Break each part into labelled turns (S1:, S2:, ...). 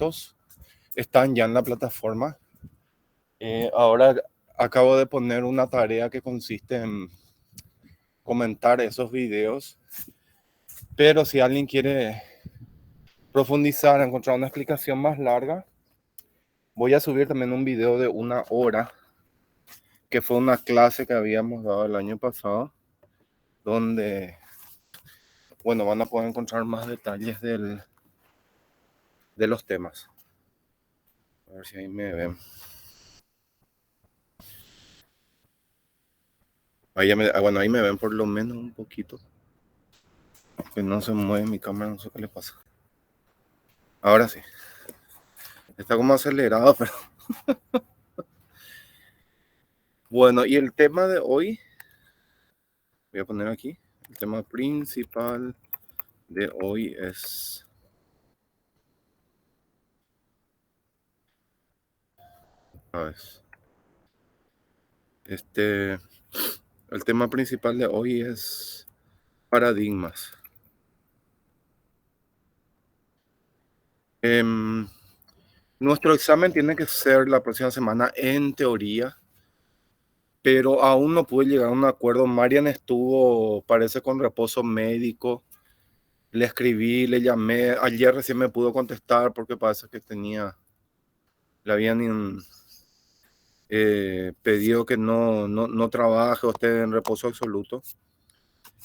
S1: cortos están ya en la plataforma. Ahora acabo de poner una tarea que consiste en comentar esos videos, pero si alguien quiere profundizar, encontrar una explicación más larga, voy a subir también un video de 1 hora, que fue una clase que habíamos dado el año pasado, donde, bueno, van a poder encontrar más detalles de los temas. A ver si ahí me ven. Bueno, ahí me ven por lo menos un poquito. Que no se mueve mi cámara, no sé qué le pasa. Ahora sí. Está como acelerado, pero... Bueno, y el tema de hoy, voy a poner aquí, el tema principal de hoy es... A ver. El tema principal de hoy es paradigmas. Nuestro examen tiene que ser la próxima semana en teoría, pero aún no pude llegar a un acuerdo. Marian estuvo, parece, con reposo médico. Le escribí, le llamé. Ayer recién me pudo contestar porque parece que le habían pedido que no trabaje o esté en reposo absoluto.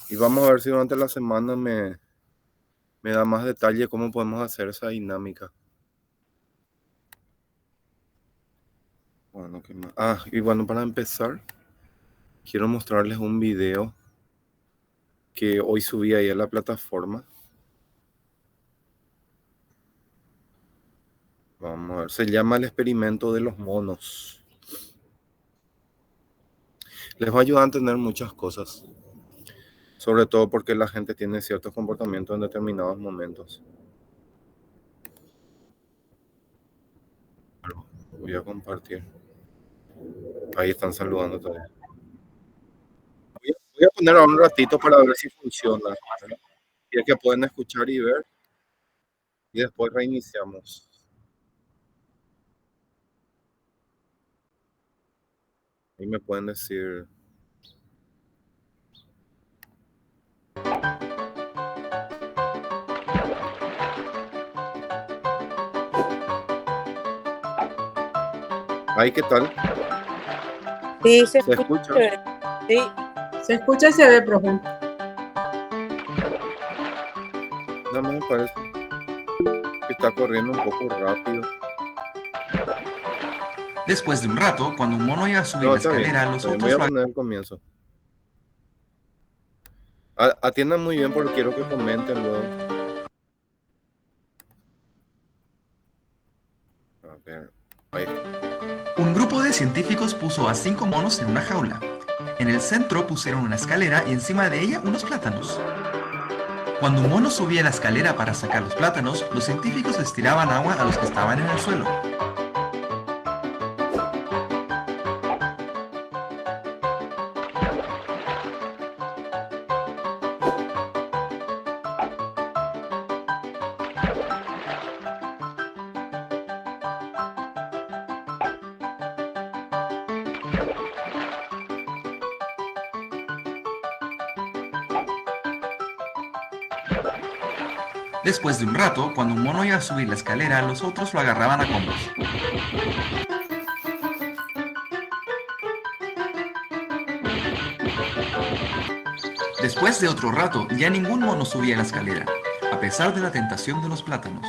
S1: Y vamos a ver si durante la semana me da más detalle cómo podemos hacer esa dinámica. Bueno, ¿qué más? Y bueno, para empezar, quiero mostrarles un video que hoy subí ahí a la plataforma. Vamos a ver, se llama El experimento de los monos. Les va a ayudar a entender muchas cosas, sobre todo porque la gente tiene ciertos comportamientos en determinados momentos. Voy a compartir. Ahí están saludando todavía. Voy a poner ahora un ratito para ver si funciona. Y es que pueden escuchar y ver. Y después reiniciamos. Ahí me pueden decir. Ahí, ¿qué tal?
S2: Sí, se
S1: escucha.
S2: Sí.
S3: Se escucha y se ve, profe.
S1: No me parece que está corriendo un poco rápido.
S4: Después de un rato, cuando un mono iba a subir la escalera, los otros...
S1: Voy a poner el comienzo. Atiendan muy bien porque quiero que comenten luego. A ver, ahí.
S4: Un grupo de científicos puso a 5 monos en una jaula. En el centro pusieron una escalera y encima de ella unos plátanos. Cuando un mono subía la escalera para sacar los plátanos, los científicos les tiraban agua a los que estaban en el suelo. Después de un rato, cuando un mono iba a subir la escalera, los otros lo agarraban a combos. Después de otro rato, ya ningún mono subía la escalera, a pesar de la tentación de los plátanos.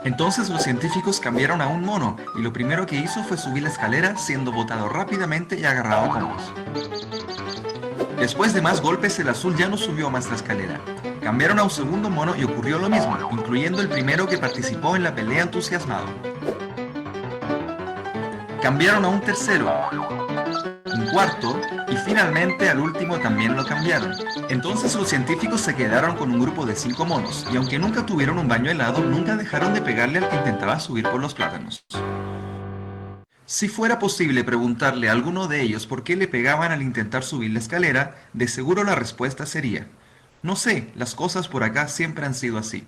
S4: Entonces los científicos cambiaron a un mono, y lo primero que hizo fue subir la escalera, siendo botado rápidamente y agarrado a combos. Después de más golpes, el azul ya no subió más la escalera. Cambiaron a un segundo mono y ocurrió lo mismo, incluyendo el primero que participó en la pelea entusiasmado. Cambiaron a un tercero, un cuarto, y finalmente al último también lo cambiaron. Entonces los científicos se quedaron con un grupo de 5 monos, y aunque nunca tuvieron un baño helado, nunca dejaron de pegarle al que intentaba subir por los plátanos. Si fuera posible preguntarle a alguno de ellos por qué le pegaban al intentar subir la escalera, de seguro la respuesta sería: no sé, las cosas por acá siempre han sido así.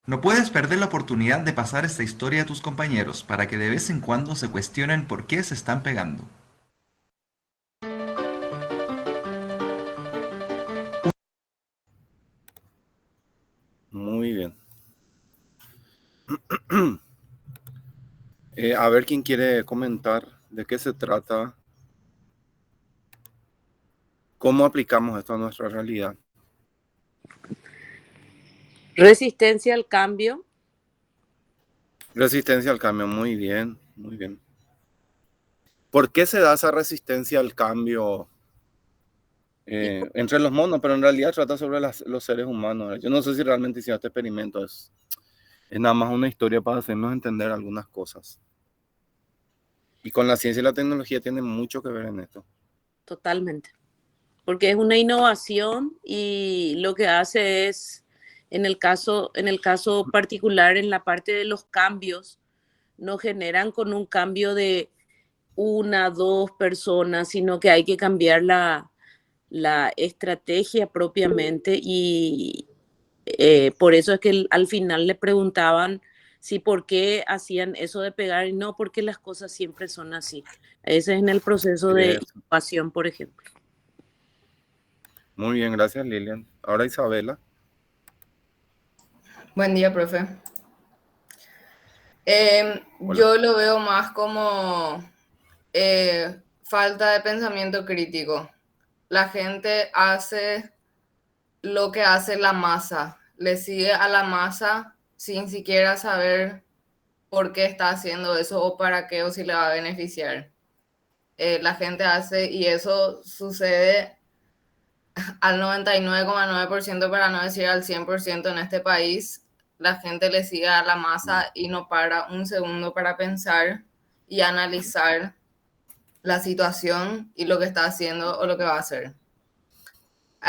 S4: No puedes perder la oportunidad de pasar esta historia a tus compañeros para que de vez en cuando se cuestionen por qué se están pegando.
S1: Muy bien. A ver quién quiere comentar de qué se trata, cómo aplicamos esto a nuestra realidad.
S2: Resistencia al cambio.
S1: Resistencia al cambio, muy bien, muy bien. ¿Por qué se da esa resistencia al cambio entre los monos? Pero en realidad trata sobre los seres humanos. Yo no sé si realmente hicieron este experimento, es nada más una historia para hacernos entender algunas cosas. Y con la ciencia y la tecnología tiene mucho que ver en esto.
S2: Totalmente. Porque es una innovación y lo que hace es, en el caso particular, en la parte de los cambios, no generan con un cambio de una, dos personas, sino que hay que cambiar la estrategia propiamente y por eso es que al final le preguntaban si por qué hacían eso de pegar y no, porque las cosas siempre son así. Ese es en el proceso de
S1: Eso.
S2: innovación, por ejemplo.
S1: Muy bien, gracias Lilian. Ahora Isabela.
S3: Buen día, profe.
S1: Hola.
S3: Yo lo veo más como falta de pensamiento crítico. La gente hace lo que hace la masa, le sigue a la masa sin siquiera saber por qué está haciendo eso o para qué o si le va a beneficiar. La gente hace y eso sucede al 99,9%, para no decir al 100% en este país. La gente le sigue a la masa y no para un segundo para pensar y analizar la situación y lo que está haciendo o lo que va a hacer.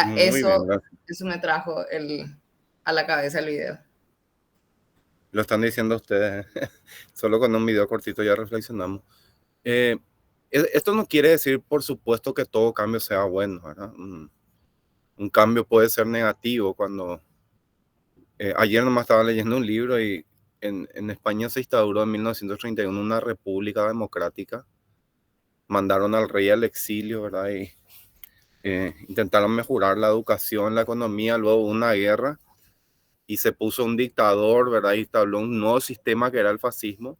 S1: Muy bien, gracias.
S3: Eso me trajo a la cabeza el video.
S1: Lo están diciendo ustedes. Solo con un video cortito ya reflexionamos. Esto no quiere decir, por supuesto, que todo cambio sea bueno, ¿verdad? Un cambio puede ser negativo. Cuando ayer nomás estaba leyendo un libro y en España se instauró en 1931 una república democrática. Mandaron al rey al exilio, ¿verdad? Y intentaron mejorar la educación, la economía, luego una guerra y se puso un dictador, ¿verdad? Y instaló un nuevo sistema que era el fascismo.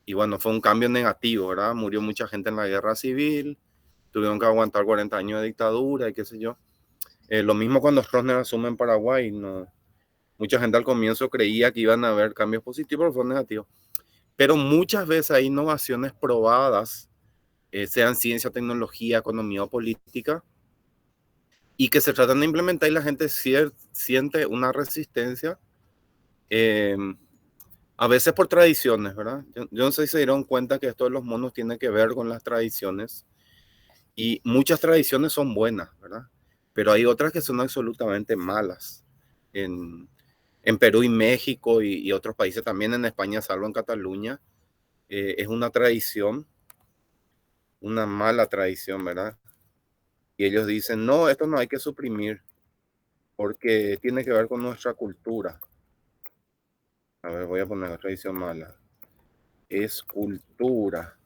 S1: Y bueno, fue un cambio negativo, ¿verdad? Murió mucha gente en la guerra civil, tuvieron que aguantar 40 años de dictadura y qué sé yo. Lo mismo cuando Stroessner asume en Paraguay, no, mucha gente al comienzo creía que iban a haber cambios positivos, pero fue negativo. Pero muchas veces hay innovaciones probadas, sean ciencia, tecnología, economía o política, y que se tratan de implementar y la gente siente una resistencia, a veces por tradiciones, ¿verdad? Yo no sé si se dieron cuenta que esto de los monos tiene que ver con las tradiciones, y muchas tradiciones son buenas, ¿verdad? Pero hay otras que son absolutamente malas. En Perú y México y otros países también, en España, salvo en Cataluña, es una tradición, una mala tradición, ¿verdad? Y ellos dicen, no, esto no hay que suprimir porque tiene que ver con nuestra cultura. A ver, voy a poner la tradición mala. Es cultura,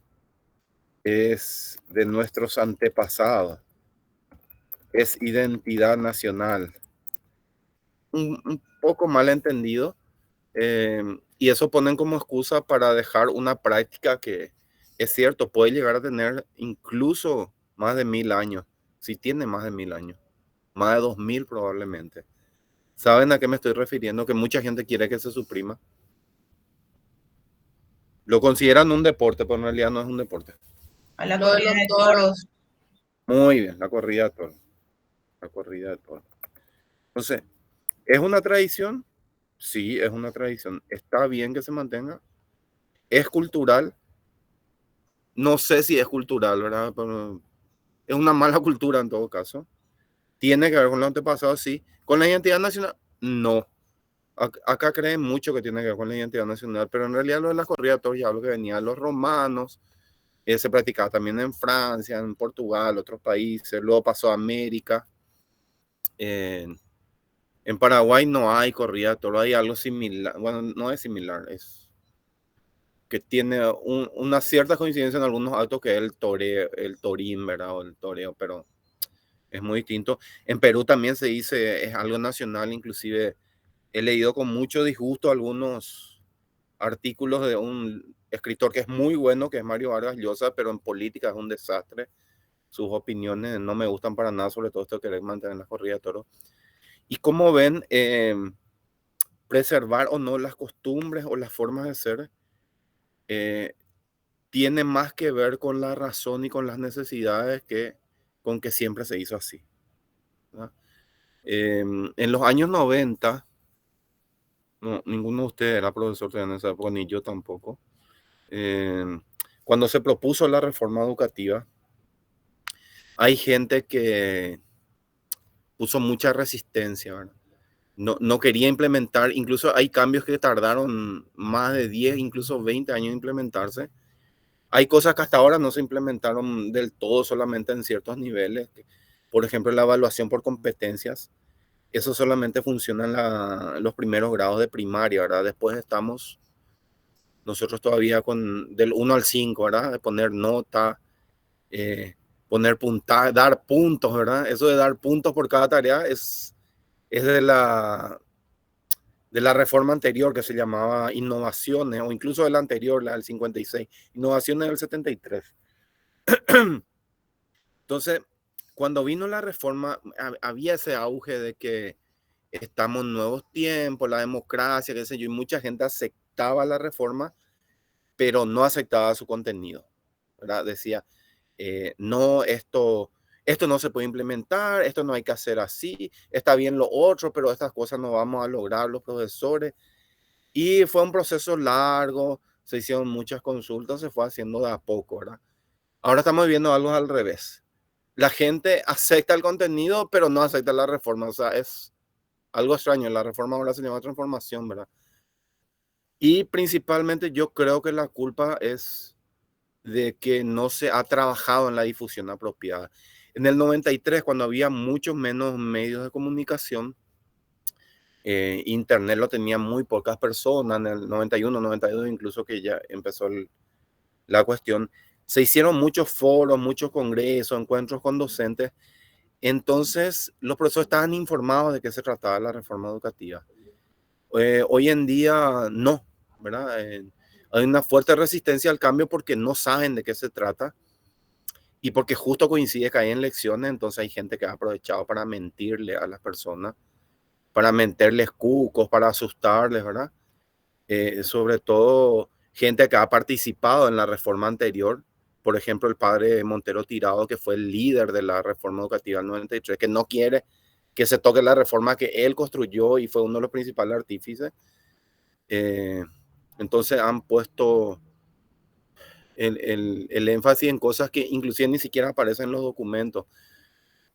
S1: es de nuestros antepasados, es identidad nacional. Un poco mal entendido, y eso ponen como excusa para dejar una práctica que es cierto, puede llegar a tener incluso más de 1000 años, si tiene más de 1000 años, más de 2000 probablemente. ¿Saben a qué me estoy refiriendo? Que mucha gente quiere que se suprima. Lo consideran un deporte, pero en realidad no es un deporte.
S3: A la corrida de toros.
S1: Muy bien, la corrida de toros. La corrida de toros. Entonces, ¿es una tradición? Sí, es una tradición. ¿Está bien que se mantenga? ¿Es cultural? No sé si es cultural, ¿verdad? Pero es una mala cultura en todo caso. ¿Tiene que ver con los antepasados? Sí. ¿Con la identidad nacional? No. Acá creen mucho que tiene que ver con la identidad nacional, pero en realidad lo de las corridas de toros ya lo que venía de los romanos, se practicaba también en Francia, en Portugal, otros países, luego pasó a América. En Paraguay no hay corrida de toros, hay algo similar, bueno, no es similar, es que tiene una cierta coincidencia en algunos actos que es el torín, ¿verdad? O el toreo, pero es muy distinto. En Perú también se dice, es algo nacional, inclusive he leído con mucho disgusto algunos artículos de un escritor que es muy bueno, que es Mario Vargas Llosa, pero en política es un desastre. Sus opiniones no me gustan para nada, sobre todo esto de querer mantener la corrida de toros. Y como ven, preservar o no las costumbres o las formas de ser tiene más que ver con la razón y con las necesidades que con que siempre se hizo así, ¿verdad? En los años 90, no, ninguno de ustedes era profesor en esa época, ni yo tampoco. Cuando se propuso la reforma educativa, hay gente que puso mucha resistencia, ¿verdad? No quería implementar, incluso hay cambios que tardaron más de 10, incluso 20 años en implementarse. Hay cosas que hasta ahora no se implementaron del todo, solamente en ciertos niveles. Por ejemplo, la evaluación por competencias. Eso solamente funciona en los primeros grados de primaria, ¿verdad? Después estamos nosotros todavía con del 1 al 5, ¿verdad? De poner nota, poner puntaje, dar puntos, ¿verdad? Eso de dar puntos por cada tarea es de la reforma anterior que se llamaba innovaciones, o incluso de la anterior, la del 56, innovaciones del 73. Entonces, cuando vino la reforma, había ese auge de que estamos en nuevos tiempos, la democracia, qué sé yo, y mucha gente aceptaba la reforma, pero no aceptaba su contenido, ¿verdad? Decía, no, esto no se puede implementar, esto no hay que hacer así, está bien lo otro, pero estas cosas no vamos a lograr los profesores. Y fue un proceso largo, se hicieron muchas consultas, se fue haciendo de a poco, ¿verdad? Ahora estamos viendo algo al revés. La gente acepta el contenido, pero no acepta la reforma. O sea, es algo extraño. La reforma ahora se llama transformación, ¿verdad? Y principalmente yo creo que la culpa es de que no se ha trabajado en la difusión apropiada. En el 93, cuando había muchos menos medios de comunicación, Internet lo tenían muy pocas personas, en el 91, 92 incluso que ya empezó la cuestión, se hicieron muchos foros, muchos congresos, encuentros con docentes, entonces los profesores estaban informados de qué se trataba la reforma educativa. Hoy en día no, ¿verdad? Hay una fuerte resistencia al cambio porque no saben de qué se trata y porque justo coincide que hay elecciones, entonces hay gente que ha aprovechado para mentirle a las personas, para meterles cucos, para asustarles, ¿verdad? Sobre todo gente que ha participado en la reforma anterior. Por ejemplo, el padre Montero Tirado, que fue el líder de la reforma educativa del 93, que no quiere que se toque la reforma que él construyó y fue uno de los principales artífices. Entonces han puesto el énfasis en cosas que inclusive ni siquiera aparecen en los documentos.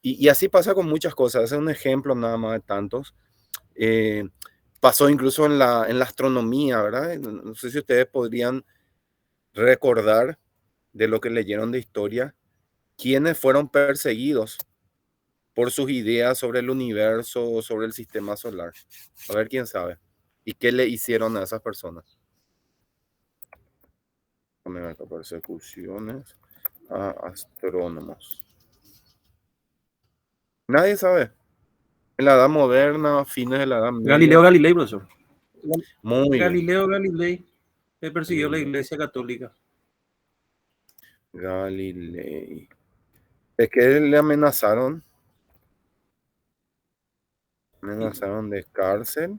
S1: Y así pasa con muchas cosas. Ese es un ejemplo nada más de tantos. Pasó incluso en la astronomía, ¿verdad? No sé si ustedes podrían recordar de lo que leyeron de historia, quiénes fueron perseguidos por sus ideas sobre el universo, sobre el sistema solar. A ver quién sabe. ¿Y qué le hicieron a esas personas? Persecuciones a astrónomos. Nadie sabe. En la edad moderna, fines de la edad media.
S5: Galileo Galilei, profesor.
S1: Muy bien.
S5: Galileo Galilei le persiguió la Iglesia Católica.
S1: Galilei. ¿De qué le amenazaron? Amenazaron de cárcel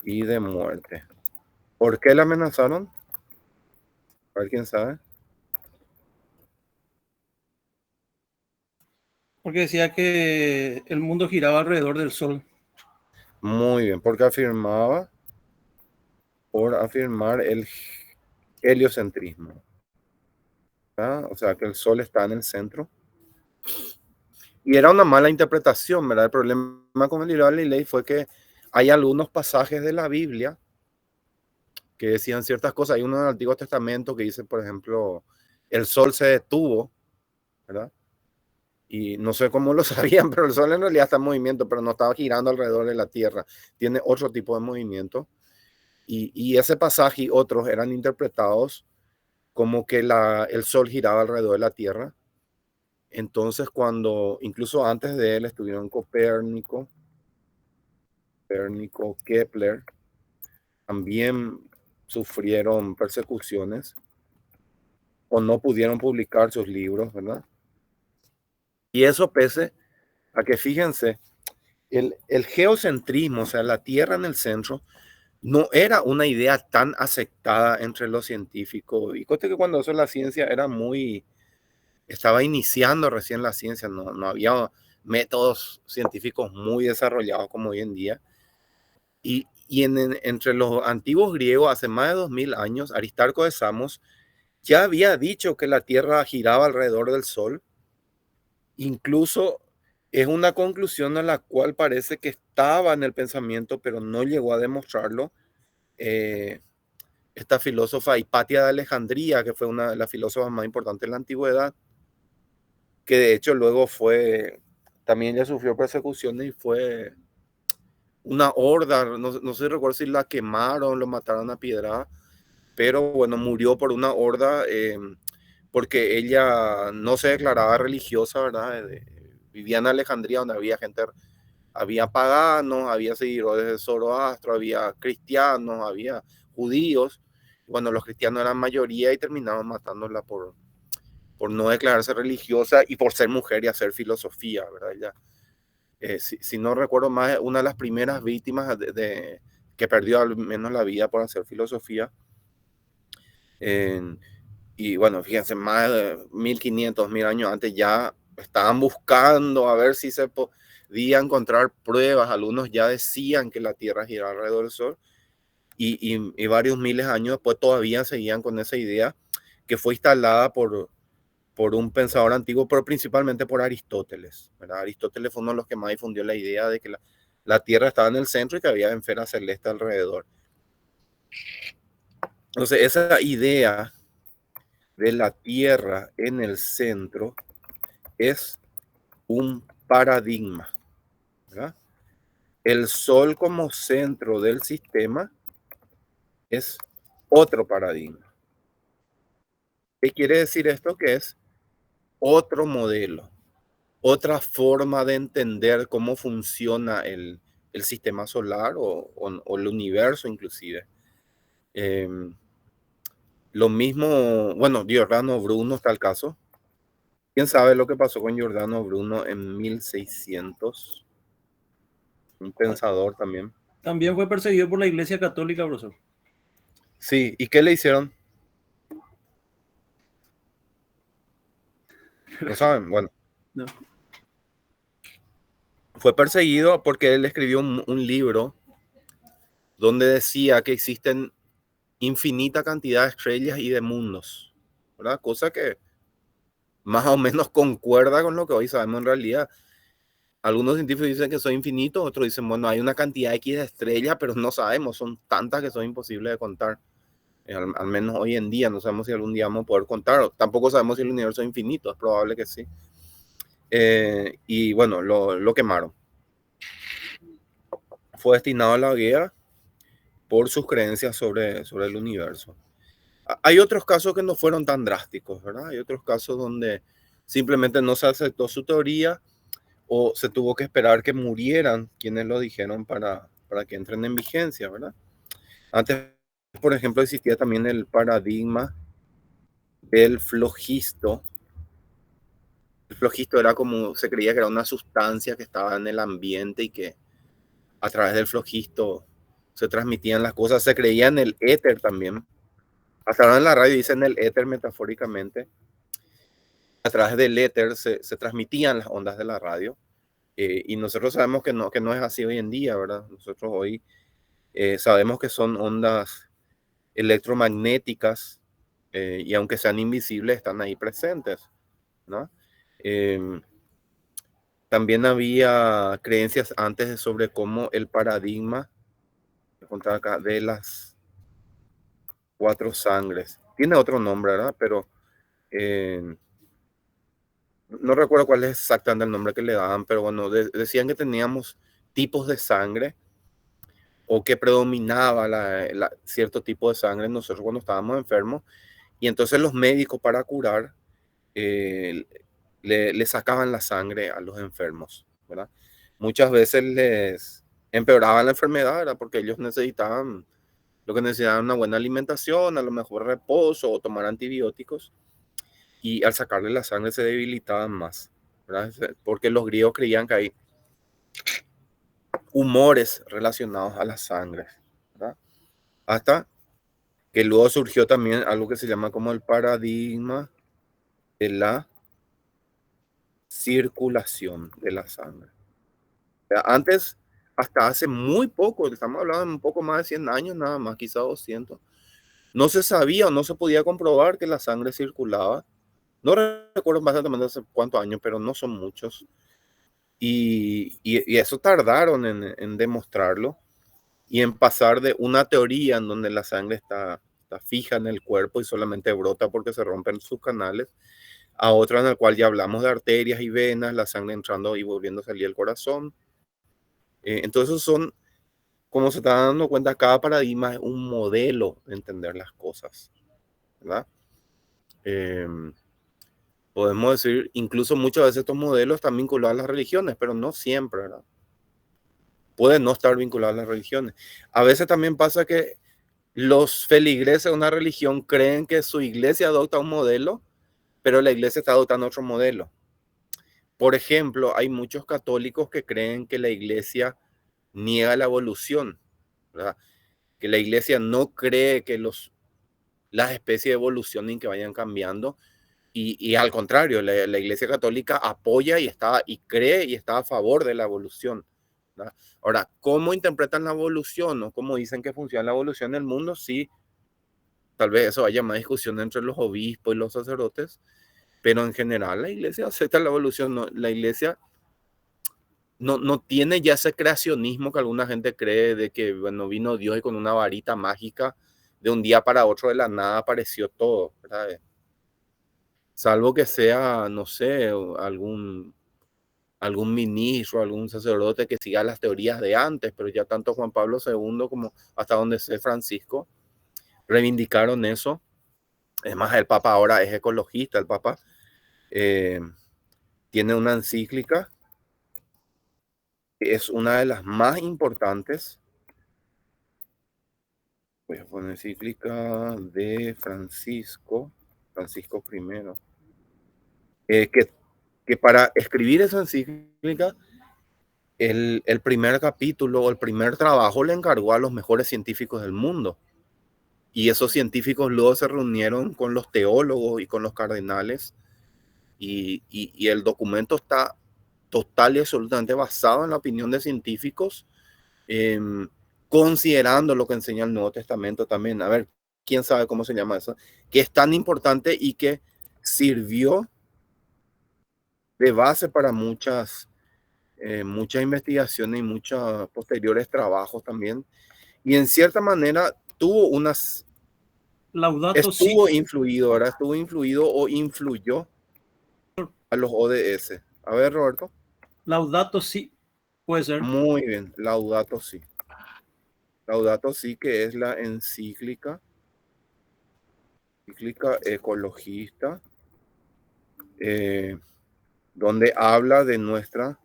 S1: y de muerte. ¿Por qué le amenazaron? A ver quién sabe.
S5: Porque decía que el mundo giraba alrededor del Sol.
S1: Muy bien, porque afirmaba por afirmar el heliocentrismo. ¿Verdad? O sea, que el Sol está en el centro. Y era una mala interpretación, ¿verdad? El problema con Galileo Galilei fue que hay algunos pasajes de la Biblia que decían ciertas cosas. Hay uno del Antiguo Testamento que dice, por ejemplo, el Sol se detuvo, ¿verdad? Y no sé cómo lo sabían, pero el Sol en realidad está en movimiento, pero no estaba girando alrededor de la Tierra. Tiene otro tipo de movimiento. Y ese pasaje y otros eran interpretados como que el Sol giraba alrededor de la Tierra. Entonces, cuando, incluso antes de él, estuvieron Copérnico, Kepler, también sufrieron persecuciones o no pudieron publicar sus libros, ¿verdad? Y eso pese a que, fíjense, el geocentrismo, o sea, la Tierra en el centro, no era una idea tan aceptada entre los científicos. Y conste que cuando eso la ciencia era estaba iniciando recién la ciencia, no había métodos científicos muy desarrollados como hoy en día. Y entre los antiguos griegos, hace más de 2000 años, Aristarco de Samos ya había dicho que la Tierra giraba alrededor del Sol. Incluso es una conclusión a la cual parece que estaba en el pensamiento, pero no llegó a demostrarlo. Esta filósofa Hipatia de Alejandría, que fue una de las filósofas más importantes de la antigüedad, que de hecho luego también ya sufrió persecuciones y fue una horda, no sé, recuerdo si la quemaron, lo mataron a piedra, pero bueno, murió por una horda porque ella no se declaraba religiosa, ¿verdad? Vivía en Alejandría, donde había había paganos, había seguidores de Zoroastro, había cristianos, había judíos. Bueno, los cristianos eran mayoría y terminaron matándola por no declararse religiosa y por ser mujer y hacer filosofía, ¿verdad? Ella, si no recuerdo más, una de las primeras víctimas que perdió al menos la vida por hacer filosofía. Y bueno, fíjense, más de 1500, 1000 años antes ya estaban buscando a ver si se podía encontrar pruebas. Algunos ya decían que la Tierra giraba alrededor del Sol y varios miles de años después todavía seguían con esa idea que fue instalada por un pensador antiguo, pero principalmente por Aristóteles, ¿verdad? Aristóteles fue uno de los que más difundió la idea de que la Tierra estaba en el centro y que había esferas celestes alrededor. Entonces, esa idea de la Tierra en el centro es un paradigma, ¿verdad? El Sol como centro del sistema es otro paradigma. ¿Qué quiere decir esto? Que es otro modelo, otra forma de entender cómo funciona el sistema solar o el universo inclusive. Lo mismo, bueno, Giordano Bruno está el caso. ¿Quién sabe lo que pasó con Giordano Bruno en 1600? Un pensador también.
S5: También fue perseguido por la Iglesia Católica, profesor.
S1: Sí, ¿y qué le hicieron? ¿Lo saben? Bueno.
S5: No.
S1: Fue perseguido porque él escribió un libro donde decía que existen infinita cantidad de estrellas y de mundos, ¿verdad? Cosa que más o menos concuerda con lo que hoy sabemos en realidad. Algunos científicos dicen que son infinitos, otros dicen, bueno, hay una cantidad X de estrellas, pero no sabemos, son tantas que son imposibles de contar. Al menos hoy en día, no sabemos si algún día vamos a poder contar. Tampoco sabemos si el universo es infinito, es probable que sí. Y bueno, lo quemaron. Fue destinado a la hoguera por sus creencias sobre el universo. Hay otros casos que no fueron tan drásticos, ¿verdad? Hay otros casos donde simplemente no se aceptó su teoría o se tuvo que esperar que murieran quienes lo dijeron para que entren en vigencia, ¿verdad? Antes, por ejemplo, existía también el paradigma del flogisto. El flogisto era como, se creía que era una sustancia que estaba en el ambiente y que a través del flogisto se transmitían las cosas. Se creía en el éter también. Hasta ahora en la radio dicen el éter metafóricamente. A través del éter se transmitían las ondas de la radio. Y nosotros sabemos que no es así hoy en día, ¿verdad? Nosotros hoy sabemos que son ondas electromagnéticas y aunque sean invisibles, están ahí presentes, ¿no? También había creencias antes sobre cómo el paradigma acá, de las 4 sangres. Tiene otro nombre, ¿verdad? Pero no recuerdo cuál es exactamente el nombre que le daban, pero bueno, decían que teníamos tipos de sangre o que predominaba cierto tipo de sangre en nosotros cuando estábamos enfermos, y entonces los médicos para curar eh, le sacaban la sangre a los enfermos, ¿verdad? Muchas veces les empeoraban la enfermedad, ¿verdad? Porque ellos necesitaban, lo que necesitaban una buena alimentación, a lo mejor reposo o tomar antibióticos, y al sacarle la sangre se debilitaban más, ¿verdad? Porque los griegos creían que hay humores relacionados a la sangre, ¿verdad? Hasta que luego surgió también algo que se llama como el paradigma de la circulación de la sangre. O sea, antes, hasta hace muy poco, estamos hablando de un poco más de 100 años nada más, quizá 200, no se sabía o no se podía comprobar que la sangre circulaba. No recuerdo exactamente hace cuántos años, pero no son muchos. Y eso tardaron en demostrarlo y en pasar de una teoría en donde la sangre está fija en el cuerpo y solamente brota porque se rompen sus canales, a otra en la cual ya hablamos de arterias y venas, la sangre entrando y volviendo a salir el corazón. Entonces son, como se está dando cuenta, cada paradigma es un modelo de entender las cosas, ¿verdad? Podemos decir, incluso muchas veces estos modelos están vinculados a las religiones, pero no siempre, ¿verdad? Pueden no estar vinculados a las religiones. A veces también pasa que los feligreses de una religión creen que su iglesia adopta un modelo, pero la iglesia está adoptando otro modelo. Por ejemplo, hay muchos católicos que creen que la iglesia niega la evolución, ¿verdad? Que la iglesia no cree que las especies evolucionen y que vayan cambiando. Y al contrario, la iglesia católica apoya y cree y está a favor de la evolución, ¿verdad? Ahora, ¿cómo interpretan la evolución o cómo dicen que funciona la evolución del mundo? Sí, tal vez eso haya más discusión entre los obispos y los sacerdotes, pero en general la iglesia acepta la evolución. No, la iglesia no tiene ya ese creacionismo que alguna gente cree de que, bueno, vino Dios y con una varita mágica de un día para otro de la nada apareció todo, ¿verdad? Salvo que sea, no sé, algún ministro, algún sacerdote que siga las teorías de antes, pero ya tanto Juan Pablo II como hasta donde sé Francisco reivindicaron eso. Es más, el Papa ahora es ecologista, el Papa tiene una encíclica que es una de las más importantes. Voy a poner encíclica de Francisco I, que para escribir esa encíclica, el primer capítulo o el primer trabajo le encargó a los mejores científicos del mundo. Y esos científicos luego se reunieron con los teólogos y con los cardenales. Y el documento está total y absolutamente basado en la opinión de científicos, considerando lo que enseña el Nuevo Testamento también. A ver, quién sabe cómo se llama eso, que es tan importante y que sirvió de base para muchas investigaciones y muchos posteriores trabajos también. Y en cierta manera tuvo
S5: Laudato Si,
S1: estuvo influido, ¿verdad? Estuvo influido o influyó a los ODS. A ver, Roberto.
S5: Laudato Si, puede ser.
S1: Muy bien, Laudato Si. Laudato Si, que es la encíclica ecologista, donde habla de nuestra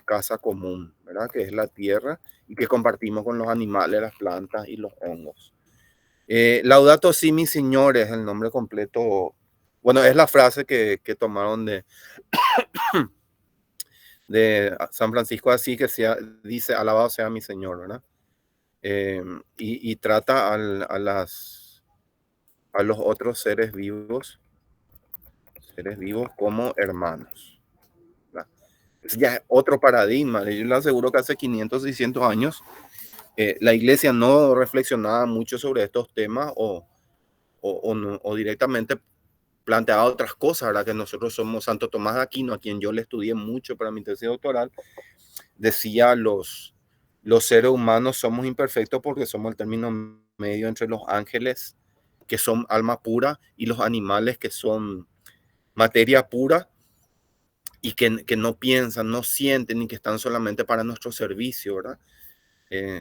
S1: casa común, ¿verdad? Que es la tierra y que compartimos con los animales, las plantas y los hongos. Laudato Si, mis señores, el nombre completo, bueno, es la frase que tomaron de San Francisco de Asís, que dice, alabado sea mi Señor, ¿verdad? Y trata a los otros seres vivos como hermanos, ¿verdad? Ya es otro paradigma. Yo le aseguro que hace 500, 600 años la iglesia no reflexionaba mucho sobre estos temas o directamente planteaba otras cosas, ¿verdad? Que nosotros somos Santo Tomás de Aquino, a quien yo le estudié mucho para mi tesis doctoral, decía los seres humanos somos imperfectos porque somos el término medio entre los ángeles, que son alma pura, y los animales, que son materia pura y que no piensan, no sienten y que están solamente para nuestro servicio, ¿verdad?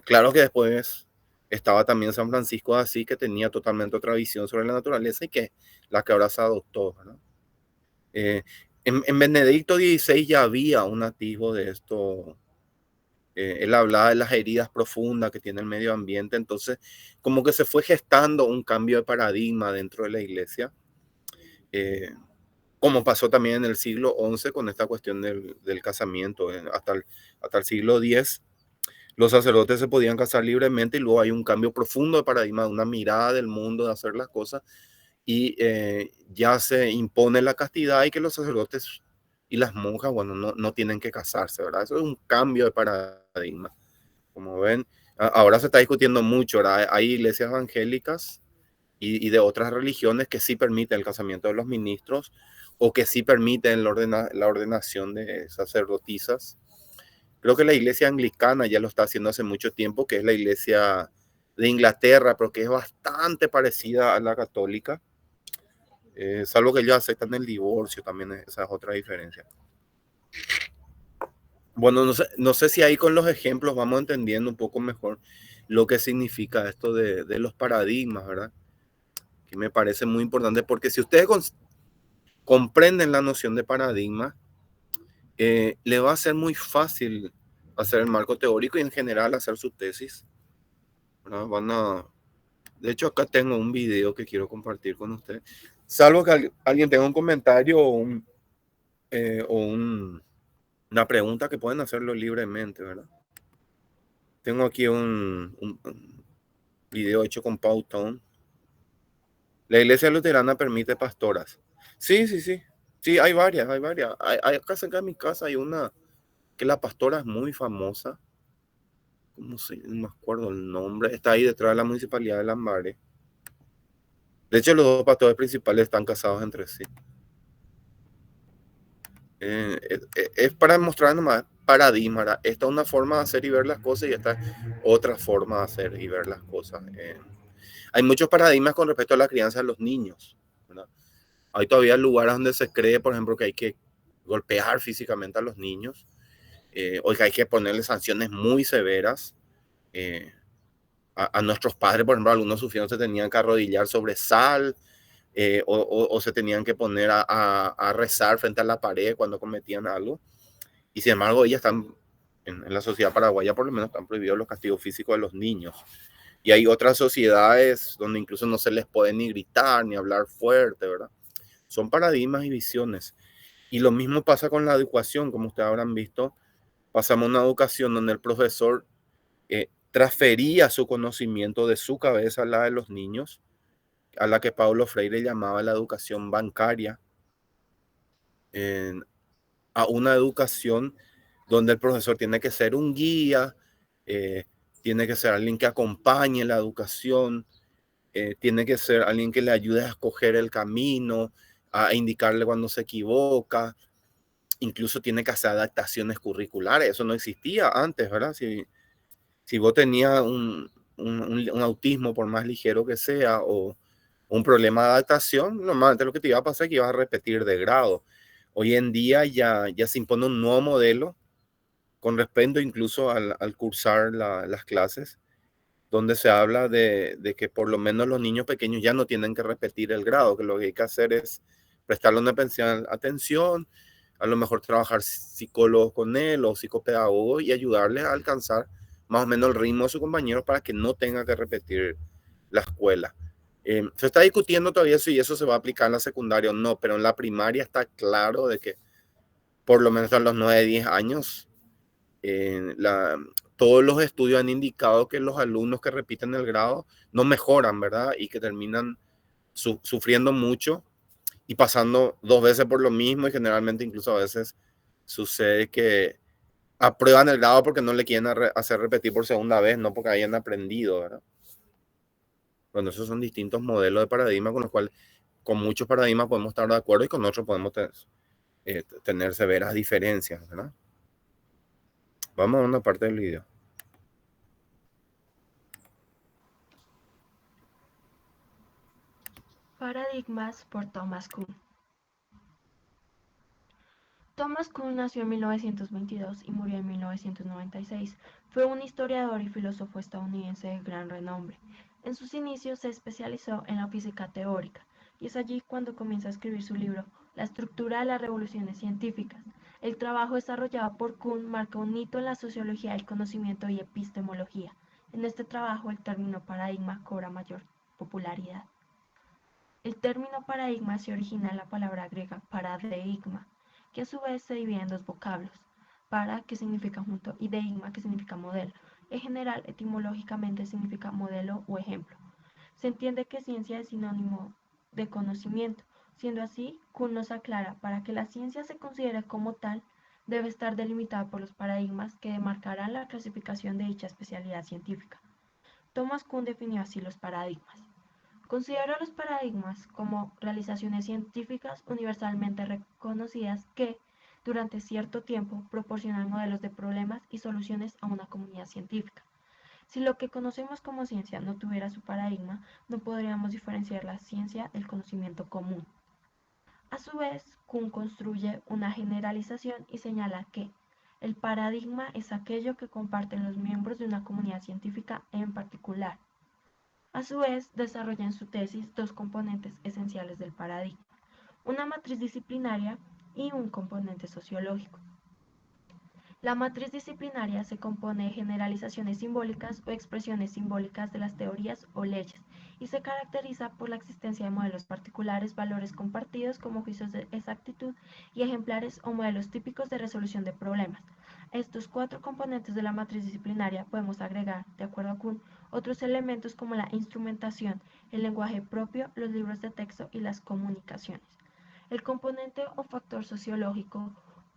S1: Claro que después estaba también San Francisco de Asís, que tenía totalmente otra visión sobre la naturaleza y que la que ahora se adoptó, ¿verdad? En Benedicto XVI ya había un atisbo de esto. Él hablaba de las heridas profundas que tiene el medio ambiente, entonces como que se fue gestando un cambio de paradigma dentro de la iglesia, como pasó también en el siglo XI con esta cuestión del casamiento. Hasta el siglo X los sacerdotes se podían casar libremente y luego hay un cambio profundo de paradigma, de una mirada del mundo, de hacer las cosas, y ya se impone la castidad y que los sacerdotes y las monjas, bueno, no tienen que casarse, ¿verdad? Eso es un cambio de paradigma. Como ven, ahora se está discutiendo mucho, ¿verdad? Hay iglesias evangélicas y de otras religiones que sí permiten el casamiento de los ministros o que sí permiten la ordenación de sacerdotisas. Creo que la iglesia anglicana ya lo está haciendo hace mucho tiempo, que es la iglesia de Inglaterra, pero que es bastante parecida a la católica, salvo que ellos aceptan el divorcio, también esa es otra diferencia. Bueno, no sé si ahí con los ejemplos vamos entendiendo un poco mejor lo que significa esto de los paradigmas, ¿verdad? Que me parece muy importante, porque si ustedes comprenden la noción de paradigma, le va a ser muy fácil hacer el marco teórico y en general hacer su tesis, ¿verdad? De hecho, acá tengo un video que quiero compartir con ustedes. Salvo que alguien tenga un comentario o una pregunta, que pueden hacerlo libremente, ¿verdad? Tengo aquí un video hecho con Powtoon. La iglesia luterana permite pastoras. Sí, sí, sí. Sí, hay varias, hay varias. Acá cerca de mi casa hay una que la pastora es muy famosa. ¿Cómo se llama? No me acuerdo el nombre. Está ahí detrás de la municipalidad de Lambares. De hecho, los dos pastores principales están casados entre sí. Es para mostrar nomás paradigma, ¿verdad? Esta es una forma de hacer y ver las cosas y esta es otra forma de hacer y ver las cosas. Hay muchos paradigmas con respecto a la crianza de los niños, ¿verdad? Hay todavía lugares donde se cree, por ejemplo, que hay que golpear físicamente a los niños, o que hay que ponerle sanciones muy severas. A nuestros padres, por ejemplo, algunos sufrieron, se tenían que arrodillar sobre sal, o se tenían que poner a rezar frente a la pared cuando cometían algo. Y sin embargo, ellas están, en la sociedad paraguaya por lo menos, están prohibidos los castigos físicos de los niños. Y hay otras sociedades donde incluso no se les puede ni gritar, ni hablar fuerte, ¿verdad? Son paradigmas y visiones. Y lo mismo pasa con la educación, como ustedes habrán visto. Pasamos a una educación donde el profesor transfería su conocimiento de su cabeza a la de los niños, a la que Paulo Freire llamaba la educación bancaria, a una educación donde el profesor tiene que ser un guía, tiene que ser alguien que acompañe la educación, tiene que ser alguien que le ayude a escoger el camino, a indicarle cuando se equivoca, incluso tiene que hacer adaptaciones curriculares. Eso no existía antes, ¿verdad? Si vos tenías un autismo, por más ligero que sea, o un problema de adaptación, normalmente lo que te iba a pasar es que ibas a repetir de grado. Hoy en día ya se impone un nuevo modelo con respecto incluso al cursar las clases, donde se habla de que por lo menos los niños pequeños ya no tienen que repetir el grado, que lo que hay que hacer es prestarle una especial atención, a lo mejor trabajar psicólogos con él o psicopedagogos y ayudarles a alcanzar más o menos el ritmo de sus compañeros para que no tenga que repetir la escuela. Se está discutiendo todavía si eso se va a aplicar en la secundaria o no, pero en la primaria está claro de que por lo menos a los 9, 10 años, todos los estudios han indicado que los alumnos que repiten el grado no mejoran, ¿verdad? Y que terminan sufriendo mucho y pasando 2 veces por lo mismo, y generalmente incluso a veces sucede que aprueban el grado porque no le quieren hacer repetir por segunda vez, no porque hayan aprendido, ¿verdad? Bueno, esos son distintos modelos de paradigma con los cuales con muchos paradigmas podemos estar de acuerdo y con otros podemos tener severas diferencias, ¿verdad? Vamos a una parte del video.
S6: Paradigmas por Thomas Kuhn. Thomas Kuhn nació en 1922 y murió en 1996. Fue un historiador y filósofo estadounidense de gran renombre. En sus inicios se especializó en la física teórica, y es allí cuando comienza a escribir su libro La estructura de las revoluciones científicas. El trabajo desarrollado por Kuhn marca un hito en la sociología del conocimiento y epistemología. En este trabajo el término paradigma cobra mayor popularidad. El término paradigma se origina en la palabra griega paradeigma, que a su vez se divide en dos vocablos, para, que significa junto, y deigma, que significa modelo. En general, etimológicamente significa modelo o ejemplo. Se entiende que ciencia es sinónimo de conocimiento. Siendo así, Kuhn nos aclara, para que la ciencia se considere como tal, debe estar delimitada por los paradigmas que demarcarán la clasificación de dicha especialidad científica. Thomas Kuhn definió así los paradigmas. Considera los paradigmas como realizaciones científicas universalmente reconocidas que, durante cierto tiempo, proporcionan modelos de problemas y soluciones a una comunidad científica. Si lo que conocemos como ciencia no tuviera su paradigma, no podríamos diferenciar la ciencia del conocimiento común. A su vez, Kuhn construye una generalización y señala que el paradigma es aquello que comparten los miembros de una comunidad científica en particular. A su vez, desarrolla en su tesis dos componentes esenciales del paradigma, una matriz disciplinaria y un componente sociológico. La matriz disciplinaria se compone de generalizaciones simbólicas o expresiones simbólicas de las teorías o leyes y se caracteriza por la existencia de modelos particulares, valores compartidos como juicios de exactitud y ejemplares o modelos típicos de resolución de problemas. A estos cuatro componentes de la matriz disciplinaria podemos agregar, de acuerdo a Kuhn, otros elementos como la instrumentación, el lenguaje propio, los libros de texto y las comunicaciones. El componente o factor sociológico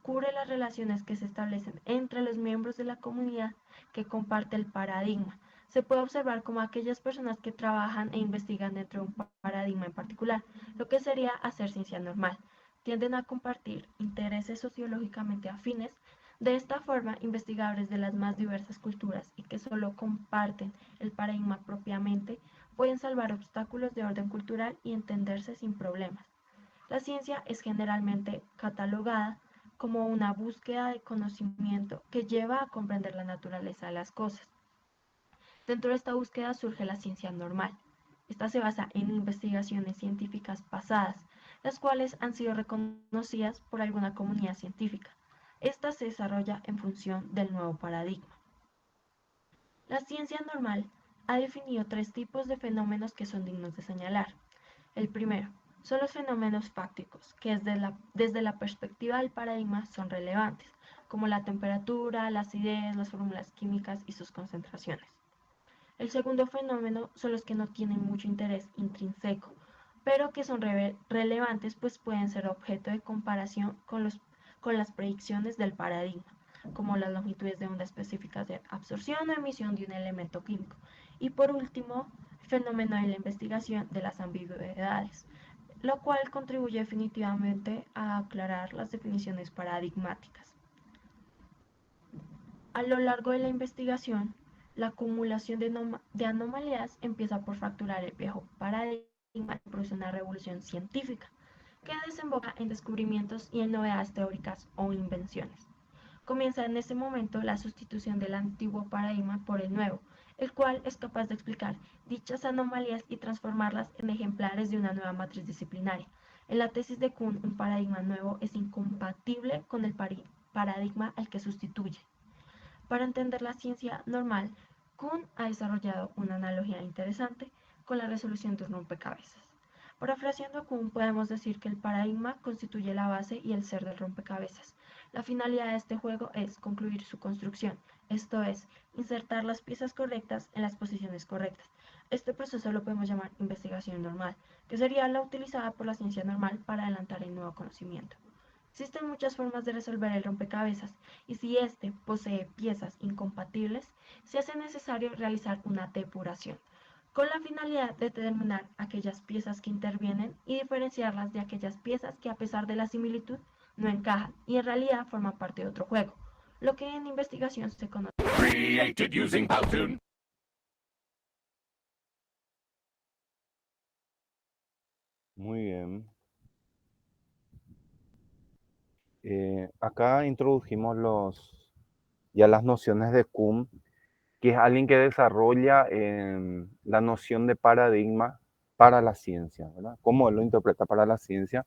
S6: cubre las relaciones que se establecen entre los miembros de la comunidad que comparte el paradigma. Se puede observar como aquellas personas que trabajan e investigan dentro de un paradigma en particular, lo que sería hacer ciencia normal, tienden a compartir intereses sociológicamente afines. De esta forma, investigadores de las más diversas culturas y que solo comparten el paradigma propiamente pueden salvar obstáculos de orden cultural y entenderse sin problemas. La ciencia es generalmente catalogada como una búsqueda de conocimiento que lleva a comprender la naturaleza de las cosas. Dentro de esta búsqueda surge la ciencia normal. Esta se basa en investigaciones científicas pasadas, las cuales han sido reconocidas por alguna comunidad científica. Esta se desarrolla en función del nuevo paradigma. La ciencia normal ha definido tres tipos de fenómenos que son dignos de señalar. El primero son los fenómenos fácticos, que desde la perspectiva del paradigma son relevantes, como la temperatura, la acidez, las fórmulas químicas y sus concentraciones. El segundo fenómeno son los que no tienen mucho interés intrínseco, pero que son relevantes pues pueden ser objeto de comparación con las predicciones del paradigma, como las longitudes de onda específicas de absorción o emisión de un elemento químico. Y por último, el fenómeno de la investigación de las ambigüedades, lo cual contribuye definitivamente a aclarar las definiciones paradigmáticas. A lo largo de la investigación, la acumulación de anomalías empieza por fracturar el viejo paradigma y produce una revolución científica que desemboca en descubrimientos y en novedades teóricas o invenciones. Comienza en ese momento la sustitución del antiguo paradigma por el nuevo, el cual es capaz de explicar dichas anomalías y transformarlas en ejemplares de una nueva matriz disciplinaria. En la tesis de Kuhn, un paradigma nuevo es incompatible con el paradigma al que sustituye. Para entender la ciencia normal, Kuhn ha desarrollado una analogía interesante con la resolución de un rompecabezas. Parafraseando a Kuhn, podemos decir que el paradigma constituye la base y el ser del rompecabezas. La finalidad de este juego es concluir su construcción, esto es, insertar las piezas correctas en las posiciones correctas. Este proceso lo podemos llamar investigación normal, que sería la utilizada por la ciencia normal para adelantar el nuevo conocimiento. Existen muchas formas de resolver el rompecabezas y si éste posee piezas incompatibles, se hace necesario realizar una depuración, con la finalidad de determinar aquellas piezas que intervienen y diferenciarlas de aquellas piezas que a pesar de la similitud no encajan y en realidad forman parte de otro juego, lo que en investigación se conoce.
S7: Created using Powtoon.
S1: Muy bien. Acá introdujimos ya las nociones de Kuhn, que es alguien que desarrolla la noción de paradigma para la ciencia, ¿verdad? ¿Cómo él lo interpreta para la ciencia?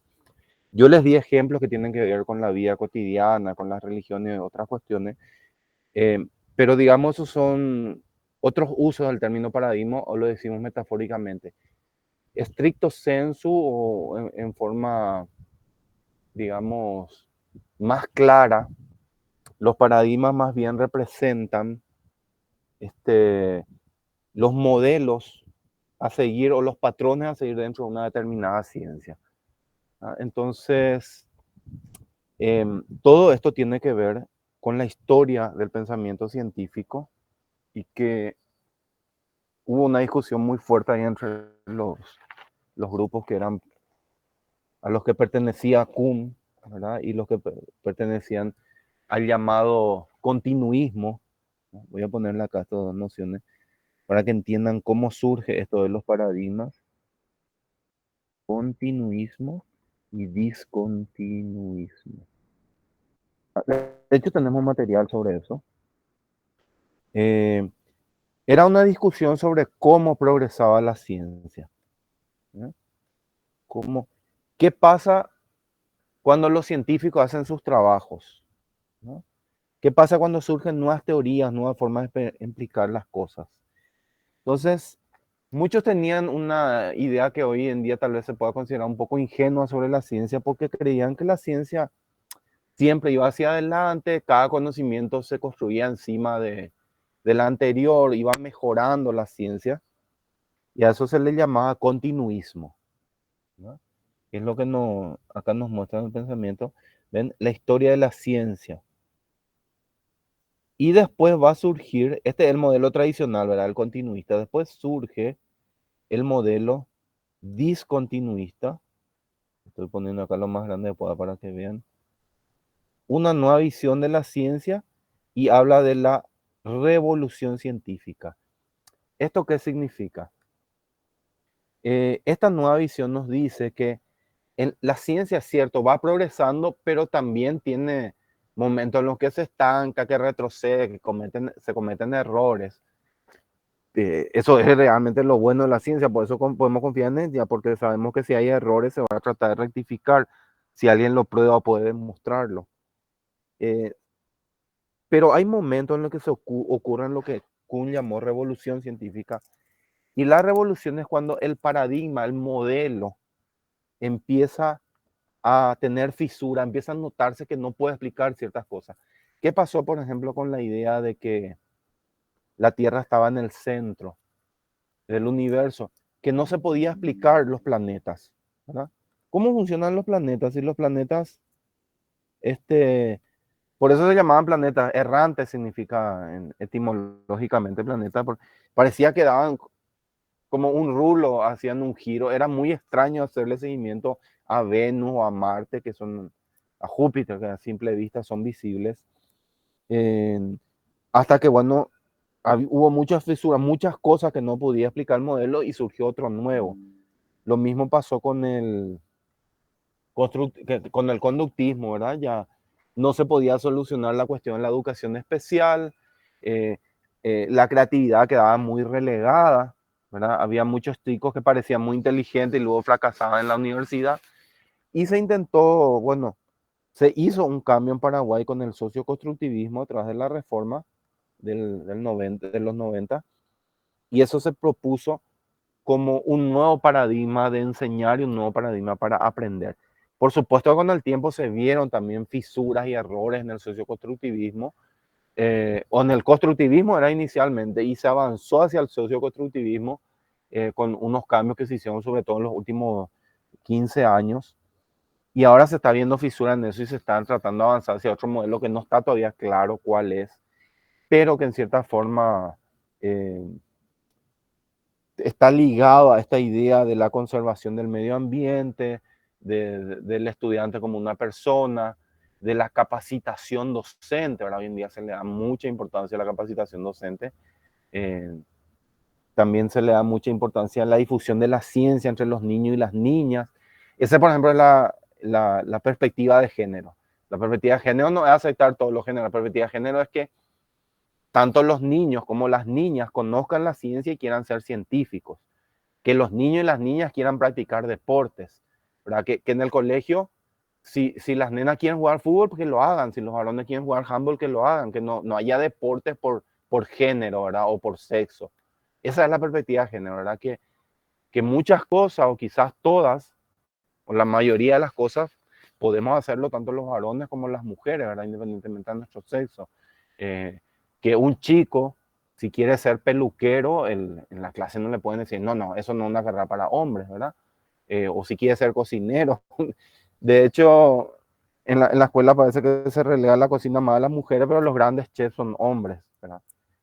S1: Yo les di ejemplos que tienen que ver con la vida cotidiana, con las religiones y otras cuestiones, pero digamos, esos son otros usos del término paradigma, o lo decimos metafóricamente. Stricto sensu, o en forma, digamos, más clara, los paradigmas más bien representan los modelos a seguir o los patrones a seguir dentro de una determinada ciencia. Entonces, todo esto tiene que ver con la historia del pensamiento científico, y que hubo una discusión muy fuerte ahí entre los grupos que eran a los que pertenecía Kuhn, ¿verdad? Y los que pertenecían al llamado continuismo. Voy a ponerle acá estas dos nociones para que entiendan cómo surge esto de los paradigmas: continuismo y discontinuismo. De hecho, tenemos material sobre eso. Era una discusión sobre cómo progresaba la ciencia. ¿Eh? ¿Qué pasa cuando los científicos hacen sus trabajos? ¿No? ¿Qué pasa cuando surgen nuevas teorías, nuevas formas de explicar las cosas? Entonces, muchos tenían una idea que hoy en día tal vez se pueda considerar un poco ingenua sobre la ciencia, porque creían que la ciencia siempre iba hacia adelante, cada conocimiento se construía encima del anterior, iba mejorando la ciencia, y a eso se le llamaba continuismo, ¿no? Es lo que acá nos muestra en el pensamiento. ¿Ven? La historia de la ciencia. Y después va a surgir, este es el modelo tradicional, ¿verdad? El continuista. Después surge el modelo discontinuista. Estoy poniendo acá lo más grande que pueda para que vean. Una nueva visión de la ciencia, y habla de la revolución científica. ¿Esto qué significa? Esta nueva visión nos dice que la ciencia, es cierto, va progresando, pero también tiene momentos en los que se estanca, que retrocede, que se cometen errores. Eso es realmente lo bueno de la ciencia, por eso podemos confiar en ella, porque sabemos que si hay errores se va a tratar de rectificar. Si alguien lo prueba, puede demostrarlo. Pero hay momentos en los que ocurren lo que Kuhn llamó revolución científica. Y la revolución es cuando el paradigma, el modelo, empieza a tener fisura, empieza a notarse que no puede explicar ciertas cosas. ¿Qué pasó, por ejemplo, con la idea de que la Tierra estaba en el centro del universo, que no se podía explicar los planetas, ¿verdad? ¿Cómo funcionan los planetas? Y los planetas, por eso se llamaban planetas. Errante significa etimológicamente planeta, porque parecía que daban como un rulo, hacían un giro. Era muy extraño hacerle seguimiento a Venus o a Marte, a Júpiter, que a simple vista son visibles. Hasta que, bueno, hubo muchas fisuras, muchas cosas que no podía explicar el modelo, y surgió otro nuevo. Lo mismo pasó con el conductismo, ¿verdad? Ya no se podía solucionar la cuestión de la educación especial, la creatividad quedaba muy relegada, ¿verdad? Había muchos chicos que parecían muy inteligentes y luego fracasaban en la universidad, y se intentó, bueno, se hizo un cambio en Paraguay con el socioconstructivismo a través de la reforma de los 90, y eso se propuso como un nuevo paradigma de enseñar y un nuevo paradigma para aprender. Por supuesto, con el tiempo se vieron también fisuras y errores en el socioconstructivismo, o en el constructivismo era inicialmente, y se avanzó hacia el socioconstructivismo con unos cambios que se hicieron sobre todo en los últimos 15 años, y ahora se está viendo fisura en eso y se están tratando de avanzar hacia otro modelo que no está todavía claro cuál es, pero que en cierta forma está ligado a esta idea de la conservación del medio ambiente, del estudiante como una persona, de la capacitación docente. Ahora, hoy en día se le da mucha importancia a la capacitación docente. También se le da mucha importancia a la difusión de la ciencia entre los niños y las niñas. Esa, por ejemplo, es la perspectiva de género. La perspectiva de género no es aceptar todos los géneros. La perspectiva de género es que tanto los niños como las niñas conozcan la ciencia y quieran ser científicos. Que los niños y las niñas quieran practicar deportes, ¿verdad? Que en el colegio, si las nenas quieren jugar fútbol, pues que lo hagan. Si los varones quieren jugar handball, que lo hagan. Que no haya deportes por género, ¿verdad? O por sexo. Esa es la perspectiva de género, ¿verdad? Que muchas cosas, o quizás todas, o la mayoría de las cosas, podemos hacerlo tanto los varones como las mujeres, ¿verdad? Independientemente de nuestro sexo. Que un chico, si quiere ser peluquero, en la clase no le pueden decir, no, eso no es una carrera para hombres, ¿verdad? O si quiere ser cocinero. De hecho, en la escuela parece que se relega la cocina más a las mujeres, pero los grandes chefs son hombres, ¿verdad?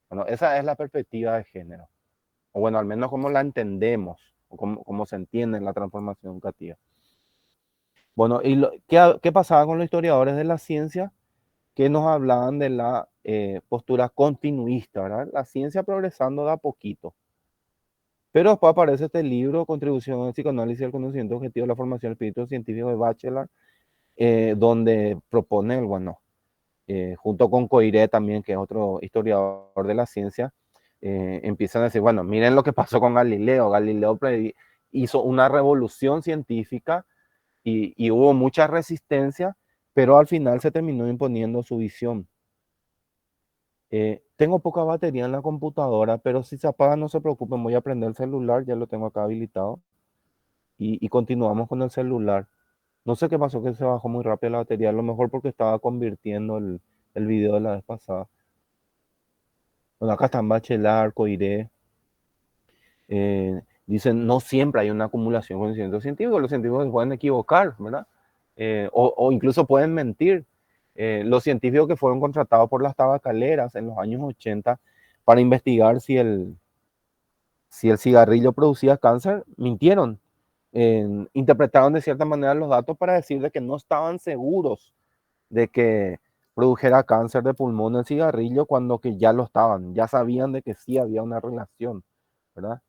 S1: Bueno, esa es la perspectiva de género. O bueno, al menos como la entendemos, o como se entiende en la transformación educativa. Bueno, ¿y qué pasaba con los historiadores de la ciencia? Que nos hablaban de la postura continuista, ¿verdad? La ciencia progresando de a poquito. Pero después aparece este libro, Contribución al psicoanálisis y al conocimiento objetivo de la formación del espíritu científico de Bachelor, donde propone, bueno, junto con Coiré también, que es otro historiador de la ciencia, empiezan a decir, bueno, miren lo que pasó con Galileo. Galileo hizo una revolución científica y hubo mucha resistencia, pero al final se terminó imponiendo su visión. Tengo poca batería en la computadora, pero si se apaga no se preocupen, voy a prender el celular, ya lo tengo acá habilitado. Y continuamos con el celular. No sé qué pasó, que se bajó muy rápido la batería, a lo mejor porque estaba convirtiendo el video de la vez pasada. Bueno, acá están Bachelard, Coiré. Dicen, no siempre hay una acumulación con conocimiento científico, los científicos se pueden equivocar, ¿verdad? O incluso pueden mentir. Los científicos que fueron contratados por las tabacaleras en los años 80 para investigar si el cigarrillo producía cáncer, mintieron. Interpretaron de cierta manera los datos para decir de que no estaban seguros de que produjera cáncer de pulmón el cigarrillo, cuando que ya lo estaban, ya sabían de que sí había una relación, ¿verdad?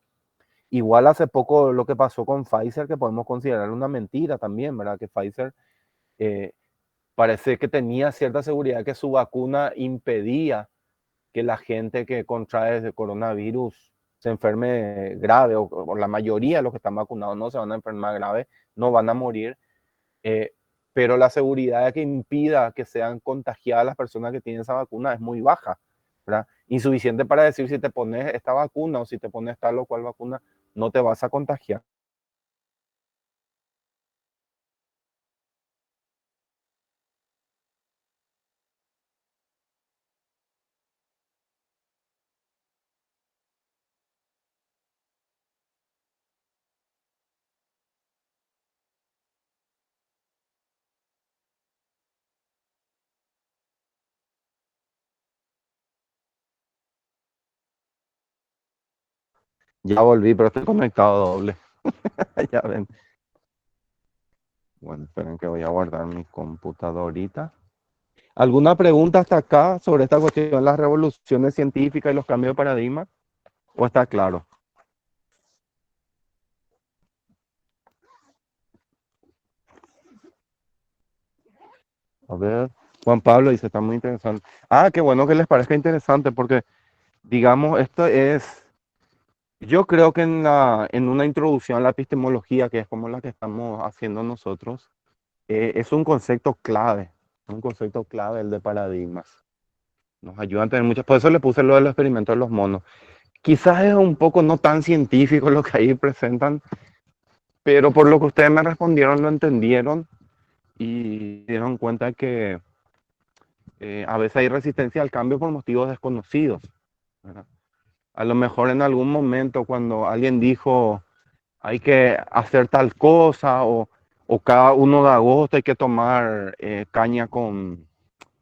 S1: Igual hace poco lo que pasó con Pfizer, que podemos considerar una mentira también, ¿verdad? Que Pfizer parece que tenía cierta seguridad que su vacuna impedía que la gente que contrae el coronavirus se enferme grave, o la mayoría de los que están vacunados no se van a enfermar grave, no van a morir, pero la seguridad de que impida que sean contagiadas las personas que tienen esa vacuna es muy baja, ¿verdad? Insuficiente para decir si te pones esta vacuna o si te pones tal o cual vacuna, no te vas a contagiar. Ya volví, pero estoy conectado doble. Ya ven. Bueno, esperen que voy a guardar mi computadorita. ¿Alguna pregunta hasta acá sobre esta cuestión de las revoluciones científicas y los cambios de paradigma? ¿O está claro? A ver, Juan Pablo dice, está muy interesante. Ah, qué bueno que les parezca interesante, porque, digamos, esto es, yo creo que en una introducción a la epistemología, que es como la que estamos haciendo nosotros, es un concepto clave el de paradigmas. Nos ayuda a tener muchas, por eso le puse lo del experimento de los monos. Quizás es un poco no tan científico lo que ahí presentan, pero por lo que ustedes me respondieron, lo entendieron y dieron cuenta que a veces hay resistencia al cambio por motivos desconocidos, ¿verdad? A lo mejor en algún momento cuando alguien dijo hay que hacer tal cosa, o cada 1 de agosto hay que tomar caña con,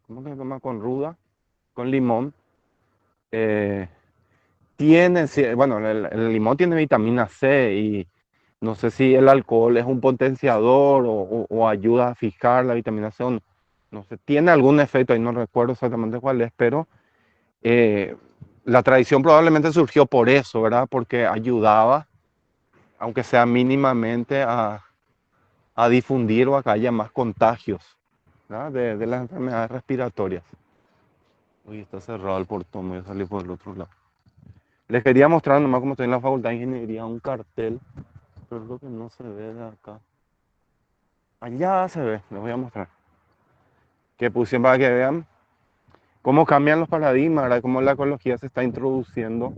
S1: ¿cómo se llama? Con ruda, con limón. Bueno, el limón tiene vitamina C y no sé si el alcohol es un potenciador o ayuda a fijar la vitamina C. No sé, tiene algún efecto, ahí no recuerdo exactamente cuál es, pero la tradición probablemente surgió por eso, ¿verdad? Porque ayudaba, aunque sea mínimamente, a difundir o a que haya más contagios. ¿verdad? De las enfermedades respiratorias. Uy, está cerrado el portón, voy a salir por el otro lado. Les quería mostrar nomás como estoy en la Facultad de Ingeniería un cartel, pero es lo que no se ve de acá. Allá se ve, les voy a mostrar. Que pusieron para que vean cómo cambian los paradigmas, ¿verdad? Cómo la ecología se está introduciendo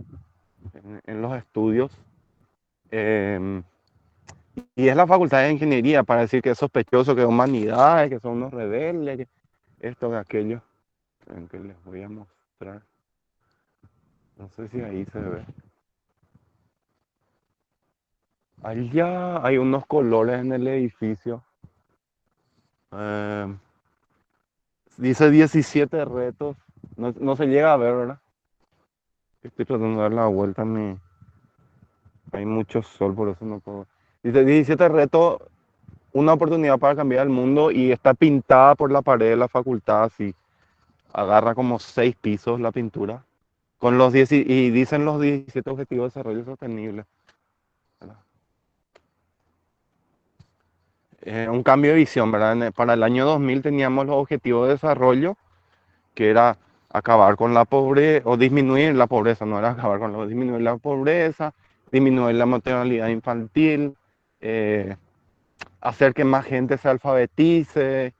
S1: en los estudios. Eh, y es la Facultad de Ingeniería para decir que es sospechoso, que es humanidades, que son unos rebeldes, que esto, que aquello. Ven que les voy a mostrar. No sé si ahí se ve. Allá hay unos colores en el edificio. Eh, dice 17 retos. No, no se llega a ver, ¿verdad? Estoy tratando de dar la vuelta a mi... Hay mucho sol, por eso no puedo. Dice 17 retos, una oportunidad para cambiar el mundo y está pintada por la pared de la facultad, así. Agarra como 6 pisos la pintura. Con los 10 y dicen los 17 objetivos de desarrollo sostenible. ¿Verdad? Un cambio de visión, ¿verdad? Para el año 2000 teníamos los objetivos de desarrollo, que era acabar con la pobreza, o disminuir la pobreza, no era acabar con la, disminuir la pobreza, disminuir la mortalidad infantil, eh, hacer que más gente se alfabetice,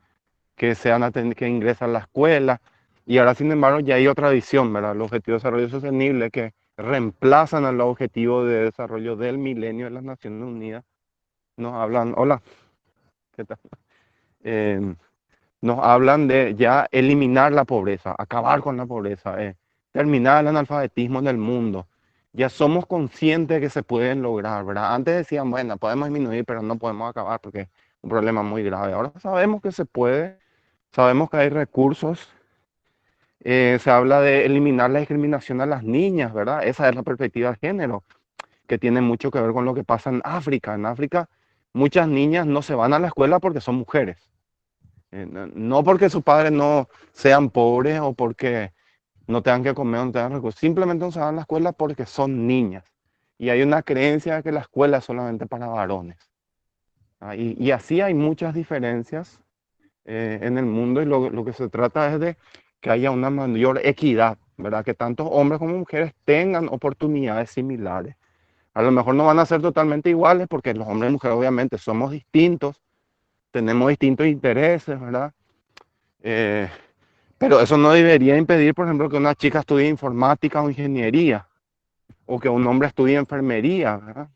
S1: que ingrese a la escuela. Y ahora, sin embargo, ya hay otra visión, ¿verdad? Los objetivos de desarrollo sostenible que reemplazan a los objetivos de desarrollo del milenio de las Naciones Unidas. Nos hablan, hola, ¿qué tal? Eh, nos hablan de ya eliminar la pobreza, acabar con la pobreza, terminar el analfabetismo en el mundo. Ya somos conscientes de que se pueden lograr, ¿verdad? Antes decían, bueno, podemos disminuir, pero no podemos acabar porque es un problema muy grave. Ahora sabemos que se puede, sabemos que hay recursos. Se habla de eliminar la discriminación a las niñas, ¿verdad? Esa es la perspectiva de género, que tiene mucho que ver con lo que pasa en África. En África, muchas niñas no se van a la escuela porque son mujeres. No porque sus padres no sean pobres o porque no tengan que comer o no tengan recursos. Simplemente no se van a la escuela porque son niñas. Y hay una creencia de que la escuela es solamente para varones. Y así hay muchas diferencias en el mundo y lo que se trata es de que haya una mayor equidad, ¿verdad? Que tanto hombres como mujeres tengan oportunidades similares. A lo mejor no van a ser totalmente iguales porque los hombres y mujeres obviamente somos distintos, tenemos distintos intereses, ¿verdad? Eh, pero eso no debería impedir, por ejemplo, que una chica estudie informática o ingeniería o que un hombre estudie enfermería, ¿verdad?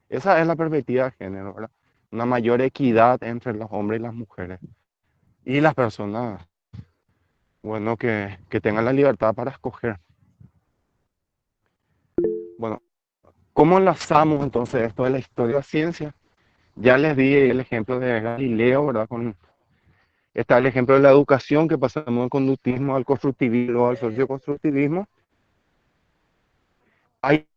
S1: Esa es la perspectiva de género, ¿verdad? Una mayor equidad entre los hombres y las mujeres y las personas, bueno, que tengan la libertad para escoger. Bueno, ¿cómo enlazamos entonces esto de la historia de la ciencia? Ya les di el ejemplo de Galileo, ¿verdad? Está el ejemplo de la educación, que pasamos del conductismo al constructivismo, al socioconstructivismo. Hay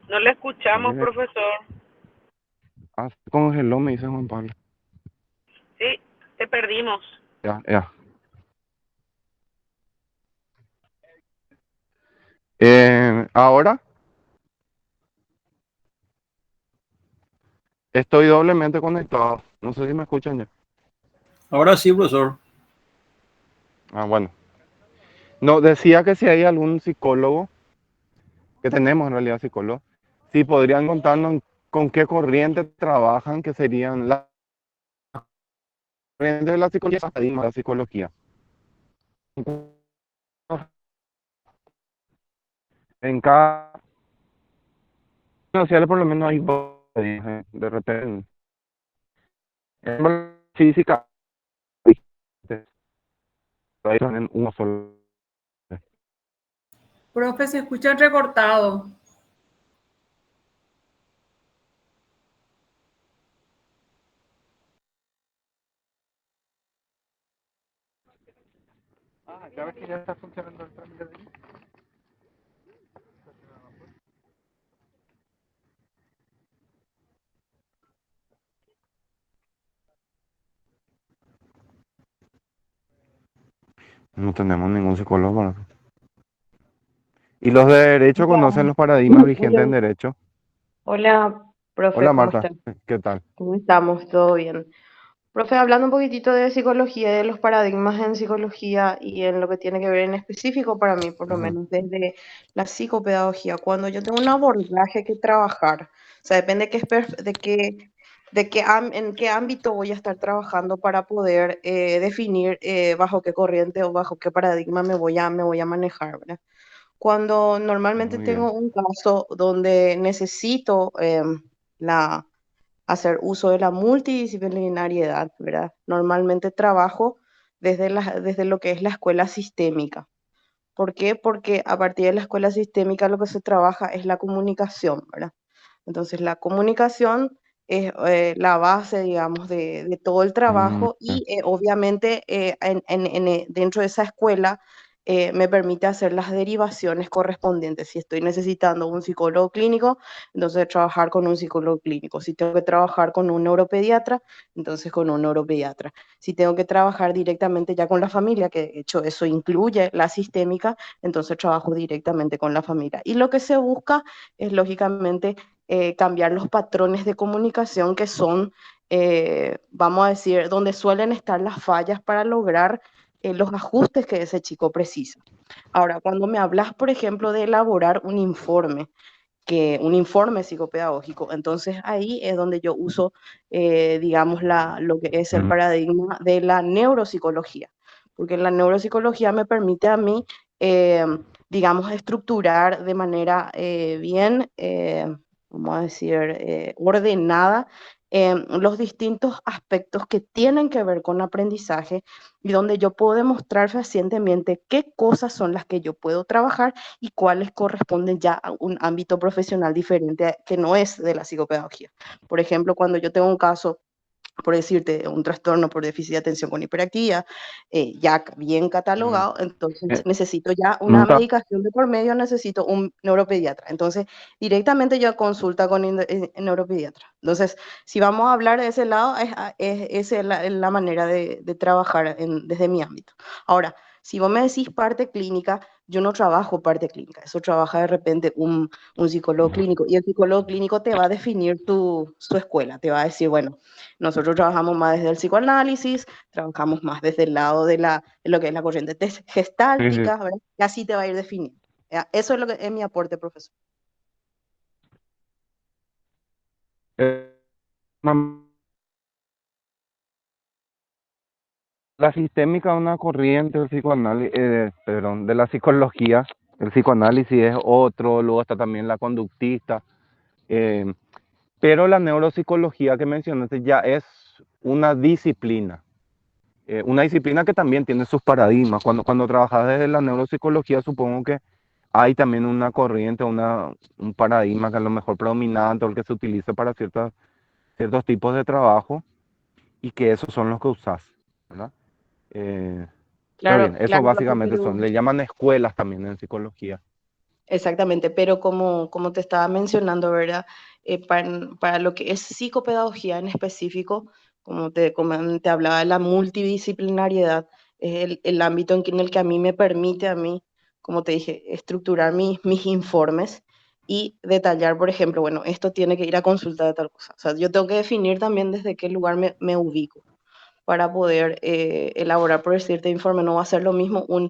S2: No le escuchamos, profesor.
S1: se congeló, me dice Juan Pablo.
S2: Sí, te perdimos.
S1: Ya, ya. Ahora estoy doblemente conectado. No sé si me escuchan ya.
S5: Ahora sí, profesor.
S1: Bueno. No, decía que si hay algún psicólogo, que tenemos en realidad psicólogos, si podrían contarnos con qué corriente trabajan, que serían las corrientes de la psicología, paradigmas de la psicología. En cada social por lo menos hay dos, de repente. En física, ahí son en uno solo.
S3: Profe, se escucha recortado.
S1: Ya ves que ya está funcionando el trámite de No tenemos ningún psicólogo para eso. ¿Y los de derecho conocen
S8: Ya,
S1: los paradigmas vigentes en
S8: hola,
S1: derecho?
S8: hola, profe,
S1: Hola
S8: ¿cómo
S1: Marta,
S8: está?
S1: ¿qué tal?
S8: ¿Cómo estamos? ¿Todo bien? Profe, hablando un poquitito de psicología y de los paradigmas en psicología y en lo que tiene que ver en específico para mí, por lo
S1: Ujú.
S8: menos desde la psicopedagogía, cuando yo tengo un abordaje que trabajar, o sea, depende en qué ámbito voy a estar trabajando para poder definir bajo qué corriente o bajo qué paradigma me voy a manejar, ¿verdad? Cuando normalmente
S1: Muy bien.
S8: tengo un caso donde necesito la, hacer uso de la multidisciplinariedad, ¿verdad? Normalmente trabajo desde lo que es la escuela sistémica. ¿Por qué? Porque a partir de la escuela sistémica lo que se trabaja es la comunicación, ¿verdad? Entonces la comunicación es la base, digamos, de todo el
S1: Mm,
S8: trabajo y obviamente dentro de esa escuela me permite hacer las derivaciones correspondientes. Si estoy necesitando un psicólogo clínico, entonces trabajar con un psicólogo clínico. Si tengo que trabajar con un neuropediatra, entonces con un neuropediatra. Si tengo que trabajar directamente ya con la familia, que de hecho eso incluye la sistémica, entonces trabajo directamente con la familia. Y lo que se busca es lógicamente cambiar los patrones de comunicación que son, vamos a decir, donde suelen estar las fallas para lograr los ajustes que ese chico precisa. Ahora, cuando me hablas, por ejemplo, de elaborar un informe psicopedagógico. Entonces ahí es donde yo uso, digamos, lo que es el
S1: mm,
S8: paradigma de la neuropsicología, porque la neuropsicología me permite a mí, eh, digamos, estructurar de manera bien, vamos a decir, ordenada los distintos aspectos que tienen que ver con aprendizaje y donde yo puedo demostrar fehacientemente qué cosas son las que yo puedo trabajar y cuáles corresponden ya a un ámbito profesional diferente que no es de la psicopedagogía. Por ejemplo, cuando yo tengo un caso, por decirte, un trastorno por déficit de atención con hiperactividad, ya bien
S1: mm.
S8: catalogado, entonces
S1: Eh,
S8: necesito ya
S1: no
S8: una
S1: está,
S8: medicación de por medio, necesito un neuropediatra. Entonces, directamente yo consulta con neuropediatra. Entonces, si vamos a hablar de ese lado, esa es la manera de trabajar desde mi ámbito. Ahora, si vos me decís parte clínica, yo no trabajo parte clínica, eso trabaja de repente un psicólogo clínico y el psicólogo clínico te va a definir su escuela, te va a decir, bueno, nosotros trabajamos más desde el psicoanálisis, trabajamos más desde el lado de lo que es la corriente
S1: sí, sí.
S8: gestáltica, ¿verdad? Y así te va a ir definiendo. ¿Ya? Eso es lo que es mi aporte, profesor.
S1: Eh, mam- la sistémica es una corriente del psicoanálisis, perdón, de la psicología. El psicoanálisis es otro, luego está también la conductista. eh, pero la neuropsicología que mencionaste ya es una disciplina que también tiene sus paradigmas. Cuando trabajas desde la neuropsicología, supongo que hay también una corriente, un paradigma que a lo mejor predominante o el que se utiliza para ciertos tipos de trabajo y que esos son los que usas, ¿verdad? Pero bien,
S8: Claro,
S1: eso
S8: claro, profe,
S1: básicamente son, le llaman escuelas también en psicología.
S8: exactamente, pero como te estaba mencionando, ¿verdad? Para lo que es psicopedagogía en específico, como te hablaba de la multidisciplinariedad, es el ámbito en el que a mí me permite, a mí, como te dije, estructurar mis informes y detallar, por ejemplo, bueno, esto tiene que ir a consulta de tal cosa. O sea, yo tengo que definir también desde qué lugar me ubico para poder elaborar, por decirte, informe. No va a ser lo mismo un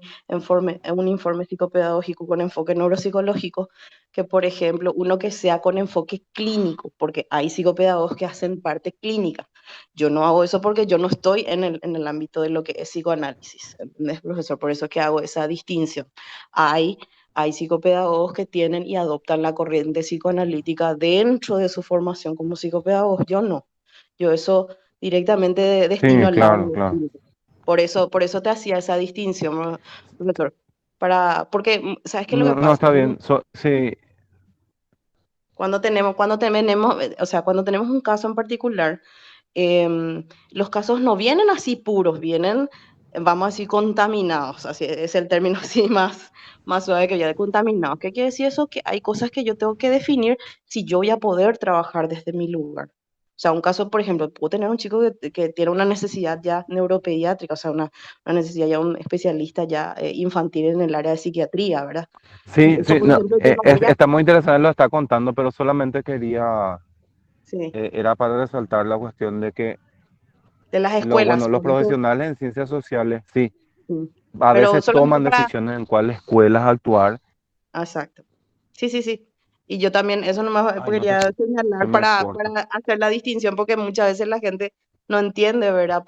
S8: informe psicopedagógico con enfoque neuropsicológico que, por ejemplo, uno que sea con enfoque clínico, porque hay psicopedagogos que hacen parte clínica. Yo no hago eso porque yo no estoy en el ámbito de lo que es psicoanálisis, ¿entendés, profesor? Por eso es que hago esa distinción. Hay hay psicopedagogos que tienen y adoptan la corriente psicoanalítica dentro de su formación como psicopedagogos. Yo no. Yo eso directamente destino
S1: Sí,
S8: al lado
S1: claro, claro.
S8: clínico. Por eso te hacía esa distinción, ¿no, profesor? Porque, ¿sabes qué es lo que
S1: No, no
S8: pasa?
S1: está bien. Sí,
S8: O sea, cuando tenemos un caso en particular, los casos no vienen así puros, vienen, vamos a decir, contaminados, así es el término así más suave que ya de contaminados. ¿Qué quiere decir eso? Que hay cosas que yo tengo que definir si yo voy a poder trabajar desde mi lugar. O sea, un caso, por ejemplo, puedo tener un chico que tiene una necesidad ya neuropediátrica, o sea, una necesidad ya un especialista ya infantil en el área de psiquiatría, ¿verdad? Y
S1: Sí,
S8: eso,
S1: sí,
S8: por
S1: no,
S8: ejemplo, yo no voy a...
S1: está muy interesante, lo está contando, pero solamente quería,
S8: Sí,
S1: era para resaltar la cuestión de que
S8: de las
S1: bueno,
S8: escuelas,
S1: los
S8: por eso,
S1: profesionales en ciencias sociales, sí,
S8: sí.
S1: a
S8: Pero
S1: veces
S8: solamente
S1: toman
S8: para...
S1: decisiones en cuáles escuelas actuar.
S8: Exacto. Sí, sí, sí. Y yo también, eso nomás
S1: Ay, no
S8: quería
S1: se
S8: señalar
S1: me
S8: para
S1: corta.
S8: hacer la distinción, porque muchas veces la gente no entiende, ¿verdad?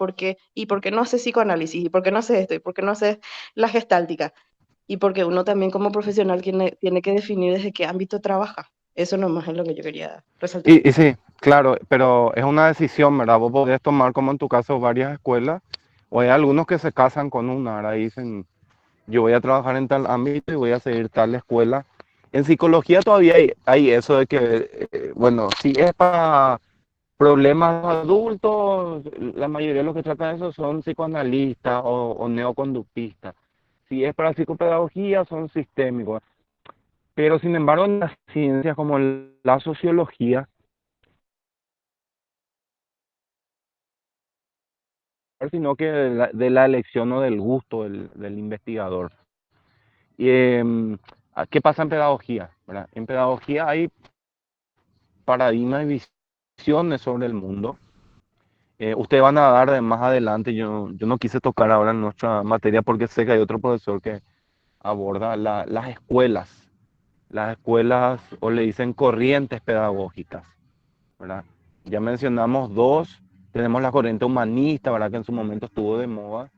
S8: ¿Y por qué no hace psicoanálisis? ¿Y por qué no hace esto? ¿Y por qué no hace la gestáltica? Y porque uno también como profesional tiene que definir desde qué ámbito trabaja. Eso nomás es lo que yo quería resaltar.
S1: Y sí, claro, pero es una decisión, ¿verdad? Vos podés tomar, como en tu caso, varias escuelas, o hay algunos que se casan con una, ¿verdad? Y dicen, yo voy a trabajar en tal ámbito y voy a seguir tal escuela. En psicología todavía hay eso de que, bueno, si es para problemas adultos, la mayoría de los que tratan eso son psicoanalistas o neoconductistas. Si es para psicopedagogía, son sistémicos. Pero sin embargo, en las ciencias como la sociología, sino que de la elección o del gusto del investigador. Y, ¿qué pasa en pedagogía? ¿Verdad? En pedagogía hay paradigmas y visiones sobre el mundo. Ustedes van a dar de más adelante, yo no quise tocar ahora en nuestra materia porque sé que hay otro profesor que aborda las escuelas o le dicen corrientes pedagógicas, ¿verdad? Ya mencionamos dos, tenemos la corriente humanista, ¿verdad? Que en su momento estuvo de moda.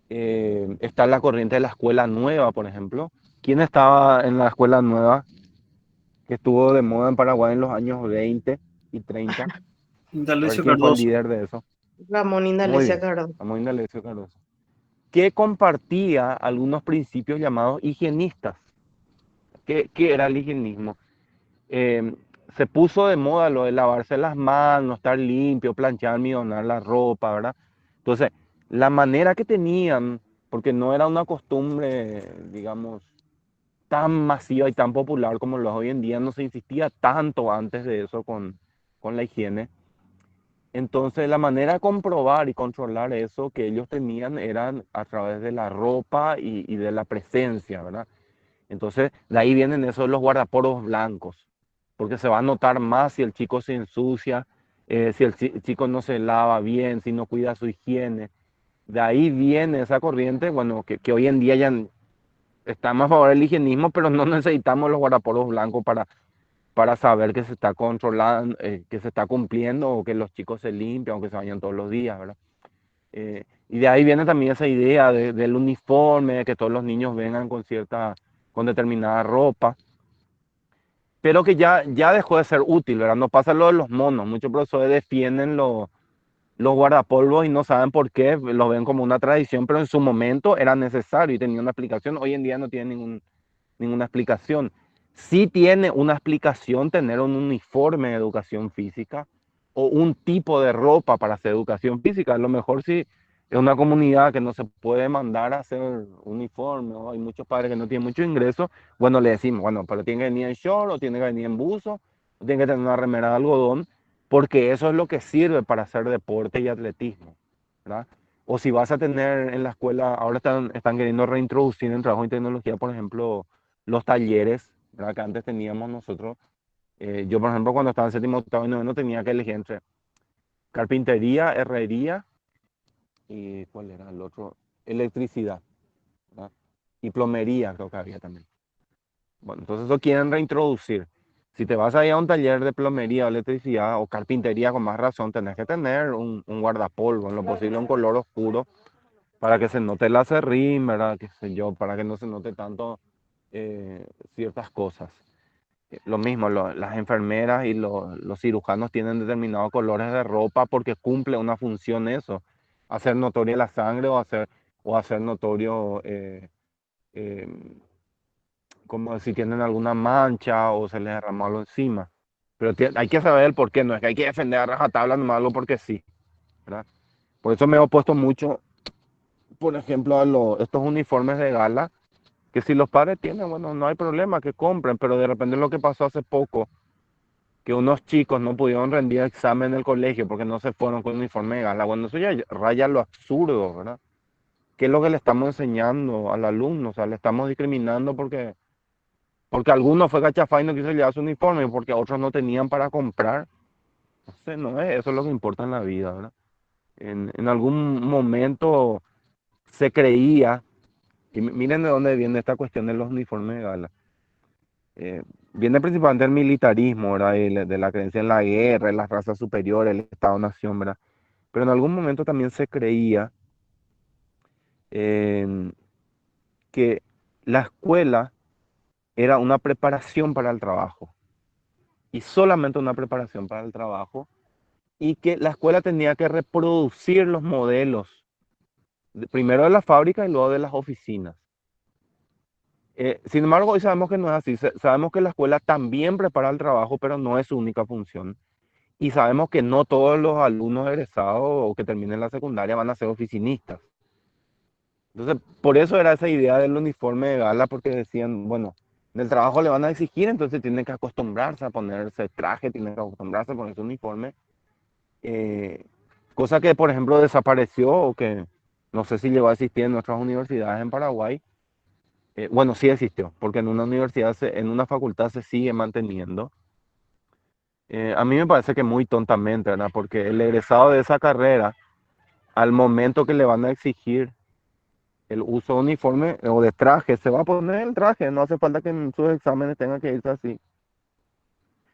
S1: Está la corriente de la escuela nueva, por ejemplo. ¿Quién estaba en la escuela nueva que estuvo de moda en Paraguay en los años 20 y 30? A ver
S5: Indalecio
S1: quién fue el
S5: Cardoso.
S1: líder de eso.
S8: Ramón
S1: Muy
S8: Indalecia
S1: bien,
S8: Cardo.
S1: Ramón Indalecio Cardoso. Que compartía algunos principios llamados higienistas. ¿Qué era el higienismo? Eh, Se puso de moda lo de lavarse las manos, estar limpio, planchar, almidonar la ropa, ¿verdad? Entonces, la manera que tenían, porque no era una costumbre, digamos, tan masiva y tan popular como lo es hoy en día, no se insistía tanto antes de eso con la higiene. Entonces, la manera de comprobar y controlar eso que ellos tenían eran a través de la ropa y de la presencia, ¿verdad? Entonces, de ahí vienen esos los guardaporos blancos, porque se va a notar más si el chico se ensucia, si el chico no se lava bien, si no cuida su higiene. De ahí viene esa corriente, bueno, que hoy en día ya estamos a favor del higienismo, pero no necesitamos los guardaporos blancos para saber que se está controlando, que se está cumpliendo o que los chicos se limpian, aunque se bañan todos los días, ¿verdad? Y de ahí viene también esa idea del uniforme, de que todos los niños vengan con determinada ropa, pero que ya dejó de ser útil, ¿verdad? No pasa lo de los monos, muchos profesores defienden los guardapolvos y no saben por qué, lo ven como una tradición, pero en su momento era necesario y tenía una explicación, hoy en día no tiene ninguna explicación. Sí tiene una explicación tener un uniforme de educación física o un tipo de ropa para hacer educación física. A lo mejor si es una comunidad que no se puede mandar a hacer uniforme o hay muchos padres que no tienen mucho ingreso, bueno, le decimos, bueno, pero tiene que venir en short o tiene que venir en buzo o tiene que tener una remera de algodón, porque eso es lo que sirve para hacer deporte y atletismo, ¿verdad? O si vas a tener en la escuela, ahora están queriendo reintroducir en trabajo y tecnología, por ejemplo, los talleres, ¿verdad? Que antes teníamos nosotros. Yo, por ejemplo, cuando estaba en séptimo, octavo y noveno, tenía que elegir entre carpintería, herrería y ¿cuál era el otro? Electricidad, ¿verdad? Y plomería, creo que había también. Bueno, entonces eso quieren reintroducir. Si te vas a ir a un taller de plomería o electricidad o carpintería, con más razón, tenés que tener un guardapolvo, en lo posible un color oscuro, para que se note el acerrín, ¿verdad? Qué sé yo, para que no se note tanto ciertas cosas. Lo mismo, las enfermeras y los cirujanos tienen determinados colores de ropa porque cumple una función eso, hacer notoria la sangre o hacer notorio eh, como si tienen alguna mancha o se les derramó algo encima. Pero hay que saber el por qué, no es que hay que defender a rajatabla nomás algo porque sí, ¿verdad? Por eso me he opuesto mucho, por ejemplo, a estos uniformes de gala, que si los padres tienen, bueno, no hay problema que compren, pero de repente lo que pasó hace poco, que unos chicos no pudieron rendir examen en el colegio porque no se fueron con uniforme de gala. Bueno, eso ya raya lo absurdo, ¿verdad? ¿Qué es lo que le estamos enseñando al alumno? O sea, le estamos discriminando porque alguno fue cachafá y no quiso llevar su uniforme, porque otros no tenían para comprar. No sé, no es eso lo que importa en la vida, ¿verdad? En algún momento se creía, y miren de dónde viene esta cuestión de los uniformes de gala. Viene principalmente del militarismo, ¿verdad? De la creencia en la guerra, en las razas superiores, el Estado-Nación, ¿verdad? Pero en algún momento también se creía eh, que la escuela era una preparación para el trabajo y solamente una preparación para el trabajo y que la escuela tenía que reproducir los modelos, primero de la fábrica y luego de las oficinas. Sin embargo, hoy sabemos que no es así. Sabemos que la escuela también prepara el trabajo, pero no es su única función. Y sabemos que no todos los alumnos egresados o que terminen la secundaria van a ser oficinistas. Entonces, por eso era esa idea del uniforme de gala, porque decían, bueno, del trabajo le van a exigir, entonces tienen que acostumbrarse a ponerse traje, tienen que acostumbrarse a ponerse uniforme. Cosa que, por ejemplo, desapareció o que no sé si llegó a existir en nuestras universidades en Paraguay. Bueno, sí existió, porque en una universidad, en una facultad se sigue manteniendo. A mí me parece que muy tontamente, ¿verdad? Porque el egresado de esa carrera, al momento que le van a exigir el uso de uniforme o de traje, se va a poner el traje, no hace falta que en sus exámenes tenga que irse así.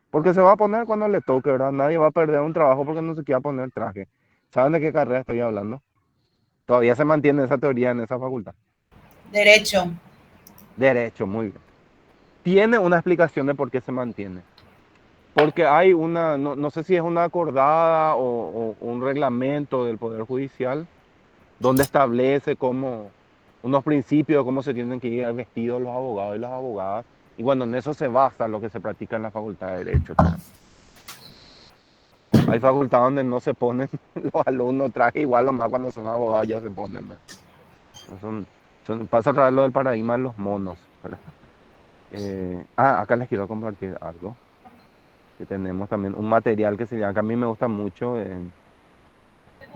S1: Porque se va a poner cuando le toque, ¿verdad? Nadie va a perder un trabajo porque no se quiera poner traje. ¿Saben de qué carrera estoy hablando? Todavía se mantiene esa teoría en esa facultad.
S9: Derecho.
S1: Derecho, muy bien. Tiene una explicación de por qué se mantiene. Porque hay una, no sé si es una acordada o un reglamento del Poder Judicial donde establece como unos principios de cómo se tienen que ir vestidos los abogados y las abogadas. Y bueno, en eso se basa lo que se practica en la Facultad de Derecho. Hay facultades donde no se ponen los alumnos traje igual, lo más cuando son abogados ya se ponen. Pasa a través lo del paradigma de los monos. Acá les quiero compartir algo. Que tenemos también un material que que a mí me gusta mucho.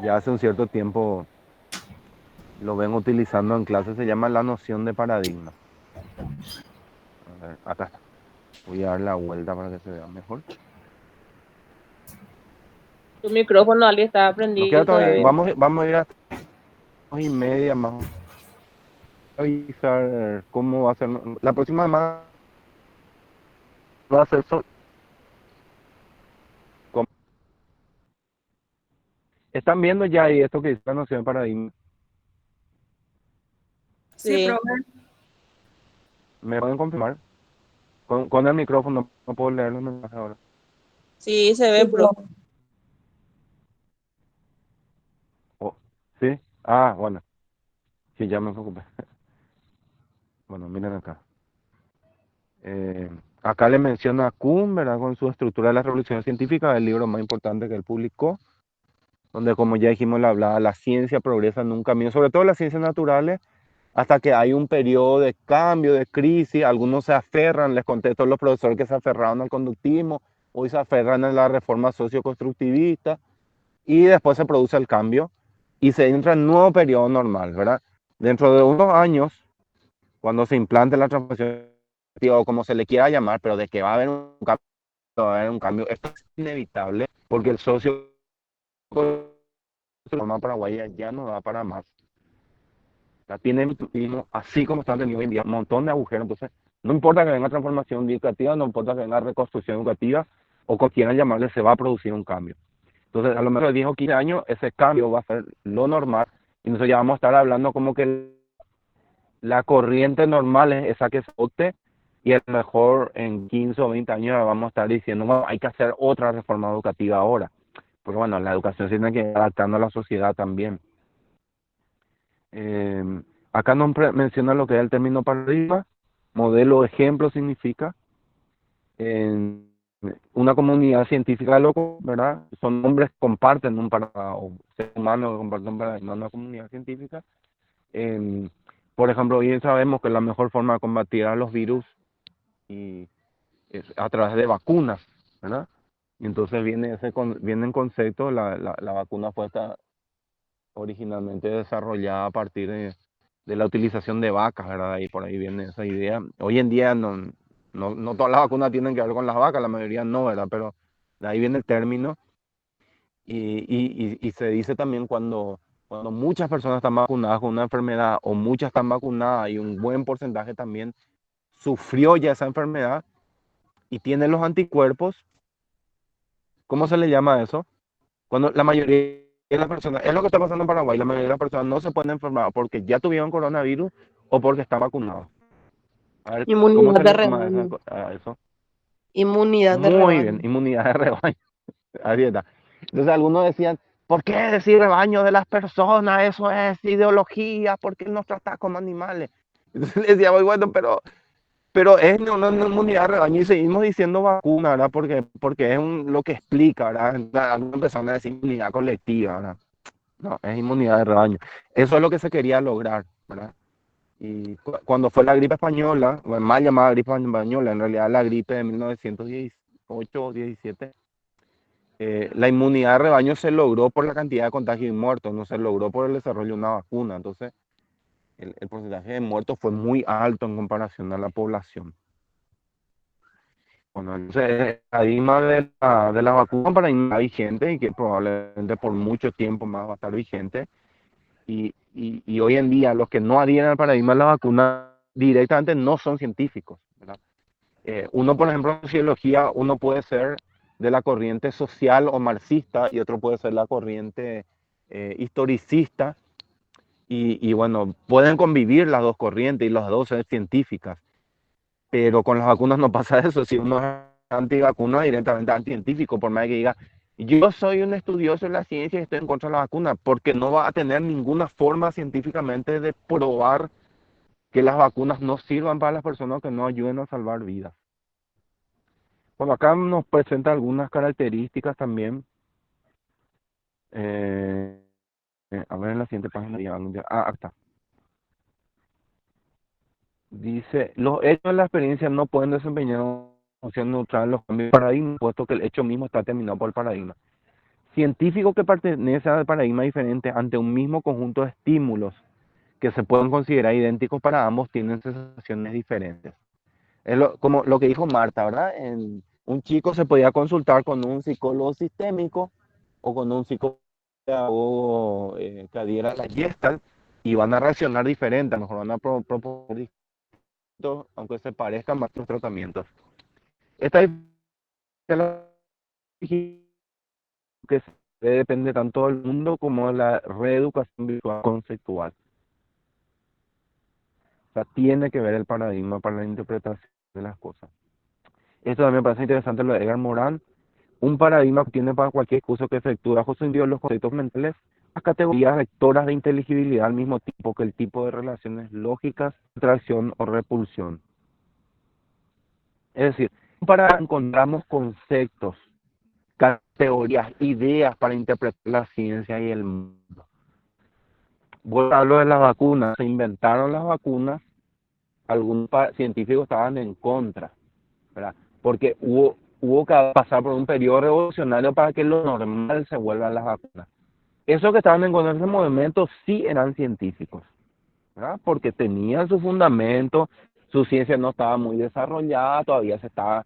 S1: Ya hace un cierto tiempo lo ven utilizando en clase, se llama la noción de paradigma. A ver, acá está. Voy a dar la vuelta para que se vea mejor.
S10: Tu micrófono, Ali, está
S1: No
S10: prendido
S1: queda todavía.
S10: todavía.
S1: Vamos a ir a 2:30 más. Avisar cómo va a ser. La próxima semana va a ser ¿Están viendo ya ahí esto que dice la noción de paradigma?
S9: Sí,
S10: Sí,
S9: profe.
S1: ¿Me pueden confirmar? Con el micrófono no puedo leer los mensajes ahora.
S10: sí, se ve, profe.
S1: Oh, ¿sí? Bueno. Sí, ya me preocupé. Bueno, miren acá. Acá le menciona a Kuhn, ¿verdad? Con su estructura de la revolución científica, el libro más importante que él publicó, donde como ya dijimos, le hablaba, la ciencia progresa en un camino, sobre todo las ciencias naturales, hasta que hay un periodo de cambio, de crisis, algunos se aferran, les conté a todos los profesores que se aferraron al conductismo, hoy se aferran a la reforma socioconstructivista, y después se produce el cambio, y se entra en un nuevo periodo normal, ¿verdad? Dentro de unos años, cuando se implante la transformación, o como se le quiera llamar, pero de que va a haber un cambio, va a haber un cambio, esto es inevitable, porque el socio forma paraguaya ya no da para más. La tiene así como están teniendo hoy en día, un montón de agujeros. Entonces, no importa que venga transformación educativa, no importa que venga reconstrucción educativa, o como quieran llamarle, se va a producir un cambio. Entonces, a lo mejor de 10 o 15 años, ese cambio va a ser lo normal, y nosotros ya vamos a estar hablando como que la corriente normal es esa que se opte, y a lo mejor en 15 o 20 años vamos a estar diciendo, bueno, hay que hacer otra reforma educativa ahora. Porque bueno, la educación se tiene que ir adaptando a la sociedad también. Acá nos menciona lo que es el término paradigma, modelo, ejemplo significa una comunidad científica de locos, ¿verdad? Son hombres que comparten un paradigma, o seres humanos que comparten un paradigma, una comunidad científica. Por ejemplo, hoy sabemos que la mejor forma de combatir a los virus es a través de vacunas, ¿verdad? Y entonces viene en concepto, la vacuna fue originalmente desarrollada a partir de la utilización de vacas, ¿verdad? Y por ahí viene esa idea. Hoy en día no todas las vacunas tienen que ver con las vacas, la mayoría no, ¿verdad? Pero de ahí viene el término. Y se dice también cuando muchas personas están vacunadas con una enfermedad o muchas están vacunadas y un buen porcentaje también sufrió ya esa enfermedad y tiene los anticuerpos. ¿Cómo se le llama eso? Cuando la mayoría de las personas, es lo que está pasando en Paraguay, la mayoría de las personas no se pueden enfermar porque ya tuvieron coronavirus o porque están vacunados. A ver, ¿cómo
S8: Inmunidad
S1: se
S8: de
S1: le llama
S8: rebaño.
S1: a eso?
S8: Inmunidad de
S1: Muy bien,
S8: rebaño.
S1: inmunidad de rebaño. Así está. Entonces algunos decían, ¿por qué decir rebaño de las personas? Eso es ideología, ¿por qué nos trata como animales? Entonces le decía, bueno, pero es una inmunidad de rebaño y seguimos diciendo vacuna, ¿verdad? Porque es lo que explica, ¿verdad? Empezaron a decir inmunidad colectiva, ¿verdad? No, es inmunidad de rebaño. Eso es lo que se quería lograr, ¿verdad? Y cuando fue la gripe española, bueno, mal llamada gripe española, en realidad la gripe de 1918 o 17, la inmunidad de rebaño se logró por la cantidad de contagios y muertos, no se logró por el desarrollo de una vacuna. Entonces, el porcentaje de muertos fue muy alto en comparación a la población. Bueno, entonces, el paradigma de la vacuna para está vigente y que probablemente por mucho tiempo más va a estar vigente. Y hoy en día los que no adhieren al paradigma de la vacuna directamente no son científicos, ¿verdad? Uno, por ejemplo, en sociología, uno puede ser de la corriente social o marxista y otro puede ser la corriente historicista. Y bueno, pueden convivir las dos corrientes y las dos ser científicas, pero con las vacunas no pasa eso. Si uno es antivacuna, es directamente anticientífico, por más que diga, yo soy un estudioso de la ciencia y estoy en contra de la vacuna, porque no va a tener ninguna forma científicamente de probar que las vacunas no sirvan para las personas, que no ayuden a salvar vidas. Bueno, acá nos presenta algunas características también. A ver en la siguiente página. Acá está. Dice, los hechos de la experiencia no pueden desempeñar una función neutral en los cambios de paradigma, puesto que el hecho mismo está determinado por el paradigma. Científicos que pertenecen al paradigma diferente ante un mismo conjunto de estímulos que se pueden considerar idénticos para ambos tienen sensaciones diferentes. Es como lo que dijo Marta, ¿verdad? Un chico se podía consultar con un psicólogo sistémico o con un psicólogo que adhiera a la Gestalt y van a reaccionar diferente, a lo mejor van a proponer aunque se parezcan más los tratamientos. Esta que depende tanto del mundo como de la reeducación visual conceptual. O sea, tiene que ver el paradigma para la interpretación de las cosas. Esto también me parece interesante lo de Edgar Morin. Un paradigma que tiene para cualquier curso que efectúa bajo sentido los conceptos mentales las categorías rectoras de inteligibilidad al mismo tiempo que el tipo de relaciones lógicas, atracción o repulsión. Es decir, para encontramos conceptos, categorías, ideas para interpretar la ciencia y el mundo. Voy a hablar de las vacunas. Se inventaron las vacunas, algunos científicos estaban en contra, ¿verdad? Porque hubo que pasar por un periodo revolucionario para que lo normal se vuelvan las vacunas. Esos que estaban en contra de ese movimiento sí eran científicos, ¿verdad? Porque tenían su fundamento, su ciencia no estaba muy desarrollada, todavía se estaba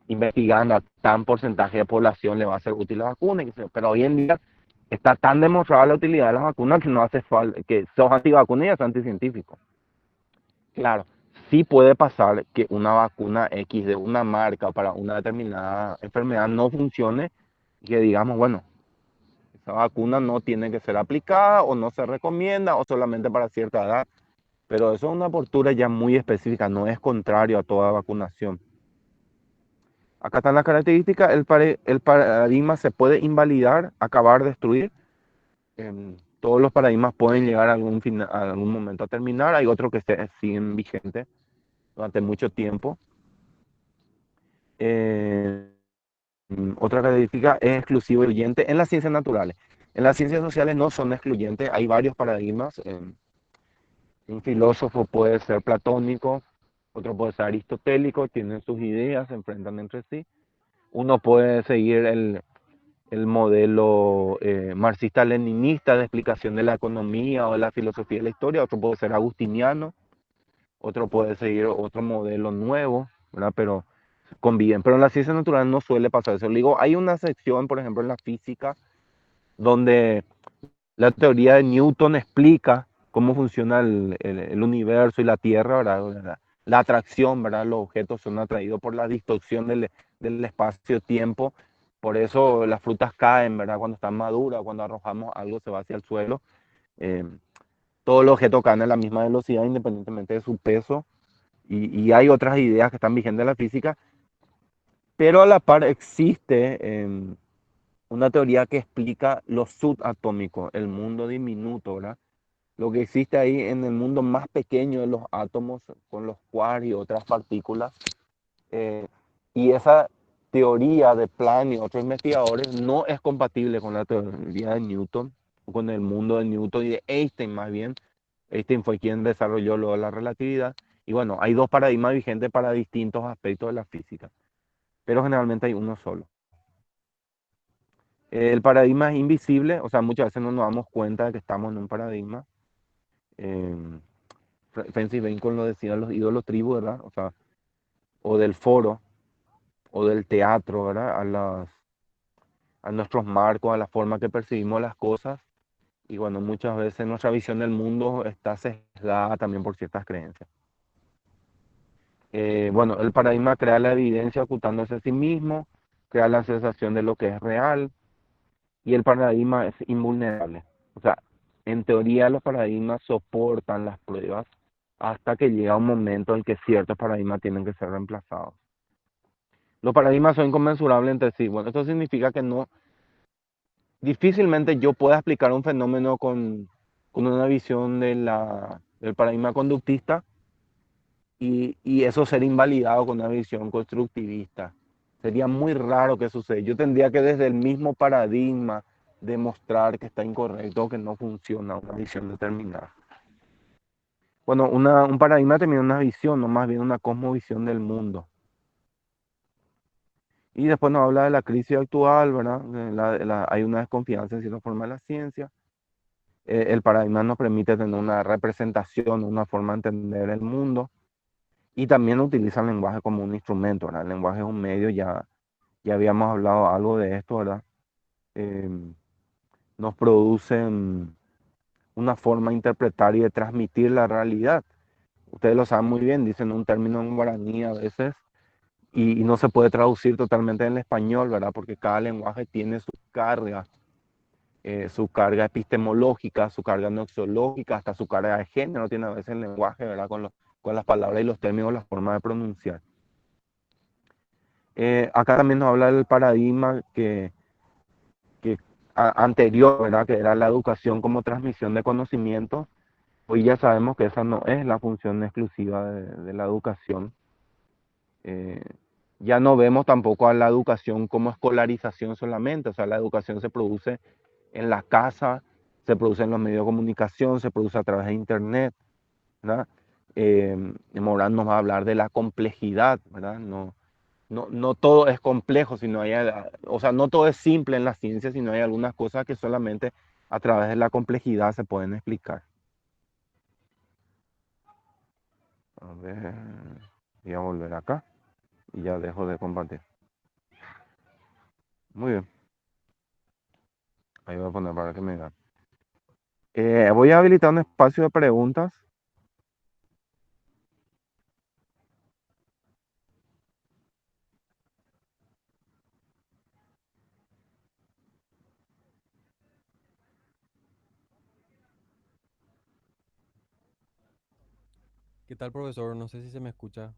S1: investigando a tan porcentaje de población le va a ser útil la vacuna, pero hoy en día está tan demostrada la utilidad de las vacunas que no hace falta, que sos antivacunas y es anticientífico. Claro, sí puede pasar que una vacuna X de una marca para una determinada enfermedad no funcione y que digamos, bueno, esa vacuna no tiene que ser aplicada o no se recomienda o solamente para cierta edad, pero eso es una postura ya muy específica, no es contrario a toda vacunación. Acá están las características, el paradigma se puede invalidar, acabar, destruir. Todos los paradigmas pueden llegar a algún momento a terminar, hay otros que siguen vigentes durante mucho tiempo. Otra característica es exclusivo y excluyente en las ciencias naturales. En las ciencias sociales no son excluyentes, hay varios paradigmas. Un filósofo puede ser platónico, otro puede ser aristotélico, tienen sus ideas, se enfrentan entre sí. Uno puede seguir el modelo marxista-leninista de explicación de la economía o de la filosofía de la historia, otro puede ser agustiniano, otro puede seguir otro modelo nuevo, ¿verdad? Pero conviven. Pero en la ciencia natural no suele pasar eso. Le digo, hay una sección, por ejemplo, en la física, donde la teoría de Newton explica cómo funciona el universo y la Tierra, ¿verdad? La atracción, ¿verdad? Los objetos son atraídos por la distorsión del espacio-tiempo. Por eso las frutas caen, ¿verdad? Cuando están maduras, cuando arrojamos algo se va hacia el suelo. Eh, Todos los objetos caen a la misma velocidad independientemente de su peso. Y hay otras ideas que están vigentes en la física, pero a la par existe una teoría que explica lo subatómico, el mundo diminuto, ¿verdad? Lo que existe ahí en el mundo más pequeño de los átomos, con los quarks y otras partículas. eh, y esa teoría de Planck y otros investigadores no es compatible con la teoría de Newton, o con el mundo de Newton y de Einstein más bien. Einstein fue quien desarrolló lo de la relatividad. Y bueno, hay dos paradigmas vigentes para distintos aspectos de la física, pero generalmente hay uno solo. El paradigma es invisible, o sea, muchas veces no nos damos cuenta de que estamos en un paradigma. Eh, Francis Bacon lo decía, los ídolos tribu, ¿verdad? O sea, o del foro, o del teatro, ¿verdad? A nuestros marcos, a la forma que percibimos las cosas. Y bueno, muchas veces nuestra visión del mundo está sesgada también por ciertas creencias. Bueno, el paradigma crea la evidencia ocultándose a sí mismo, crea la sensación de lo que es real, y el paradigma es invulnerable. O sea, en teoría los paradigmas soportan las pruebas hasta que llega un momento en que ciertos paradigmas tienen que ser reemplazados. Los paradigmas son inconmensurables entre sí. Bueno, esto significa que no, difícilmente yo pueda explicar un fenómeno con una visión del paradigma conductista y eso ser invalidado con una visión constructivista. Sería muy raro que suceda. Yo tendría que desde el mismo paradigma demostrar que está incorrecto o que no funciona una visión determinada. Bueno, un paradigma termina una visión, no más bien una cosmovisión del mundo. Y después nos habla de la crisis actual, ¿verdad? Hay una desconfianza en cierta forma de la ciencia. El paradigma nos permite tener una representación, una forma de entender el mundo. Y también utiliza el lenguaje como un instrumento, ¿verdad? El lenguaje es un medio, ya habíamos hablado algo de esto, ¿verdad? Eh, Nos produce una forma de interpretar y de transmitir la realidad. Ustedes lo saben muy bien, dicen un término en guaraní a veces y no se puede traducir totalmente en el español, ¿verdad? Porque cada lenguaje tiene su carga epistemológica, su carga noxiológica, hasta su carga de género tiene a veces el lenguaje, ¿verdad? Con las palabras y los términos, la forma de pronunciar. Acá también nos habla del paradigma que anterior, ¿verdad? Que era la educación como transmisión de conocimiento. Hoy ya sabemos que esa no es la función exclusiva de la educación. Eh, ya no vemos tampoco a la educación como escolarización solamente, o sea, la educación se produce en la casa, se produce en los medios de comunicación, se produce a través de internet, ¿verdad? Morán nos va a hablar de la complejidad, ¿verdad? No todo es complejo, o sea, no todo es simple en la ciencia, sino hay algunas cosas que solamente a través de la complejidad se pueden explicar. A ver, voy a volver acá y ya dejo de compartir. Muy bien. Ahí voy a poner para que me digan. Voy a habilitar un espacio de preguntas.
S9: ¿Qué tal, profesor? No sé si se me escucha.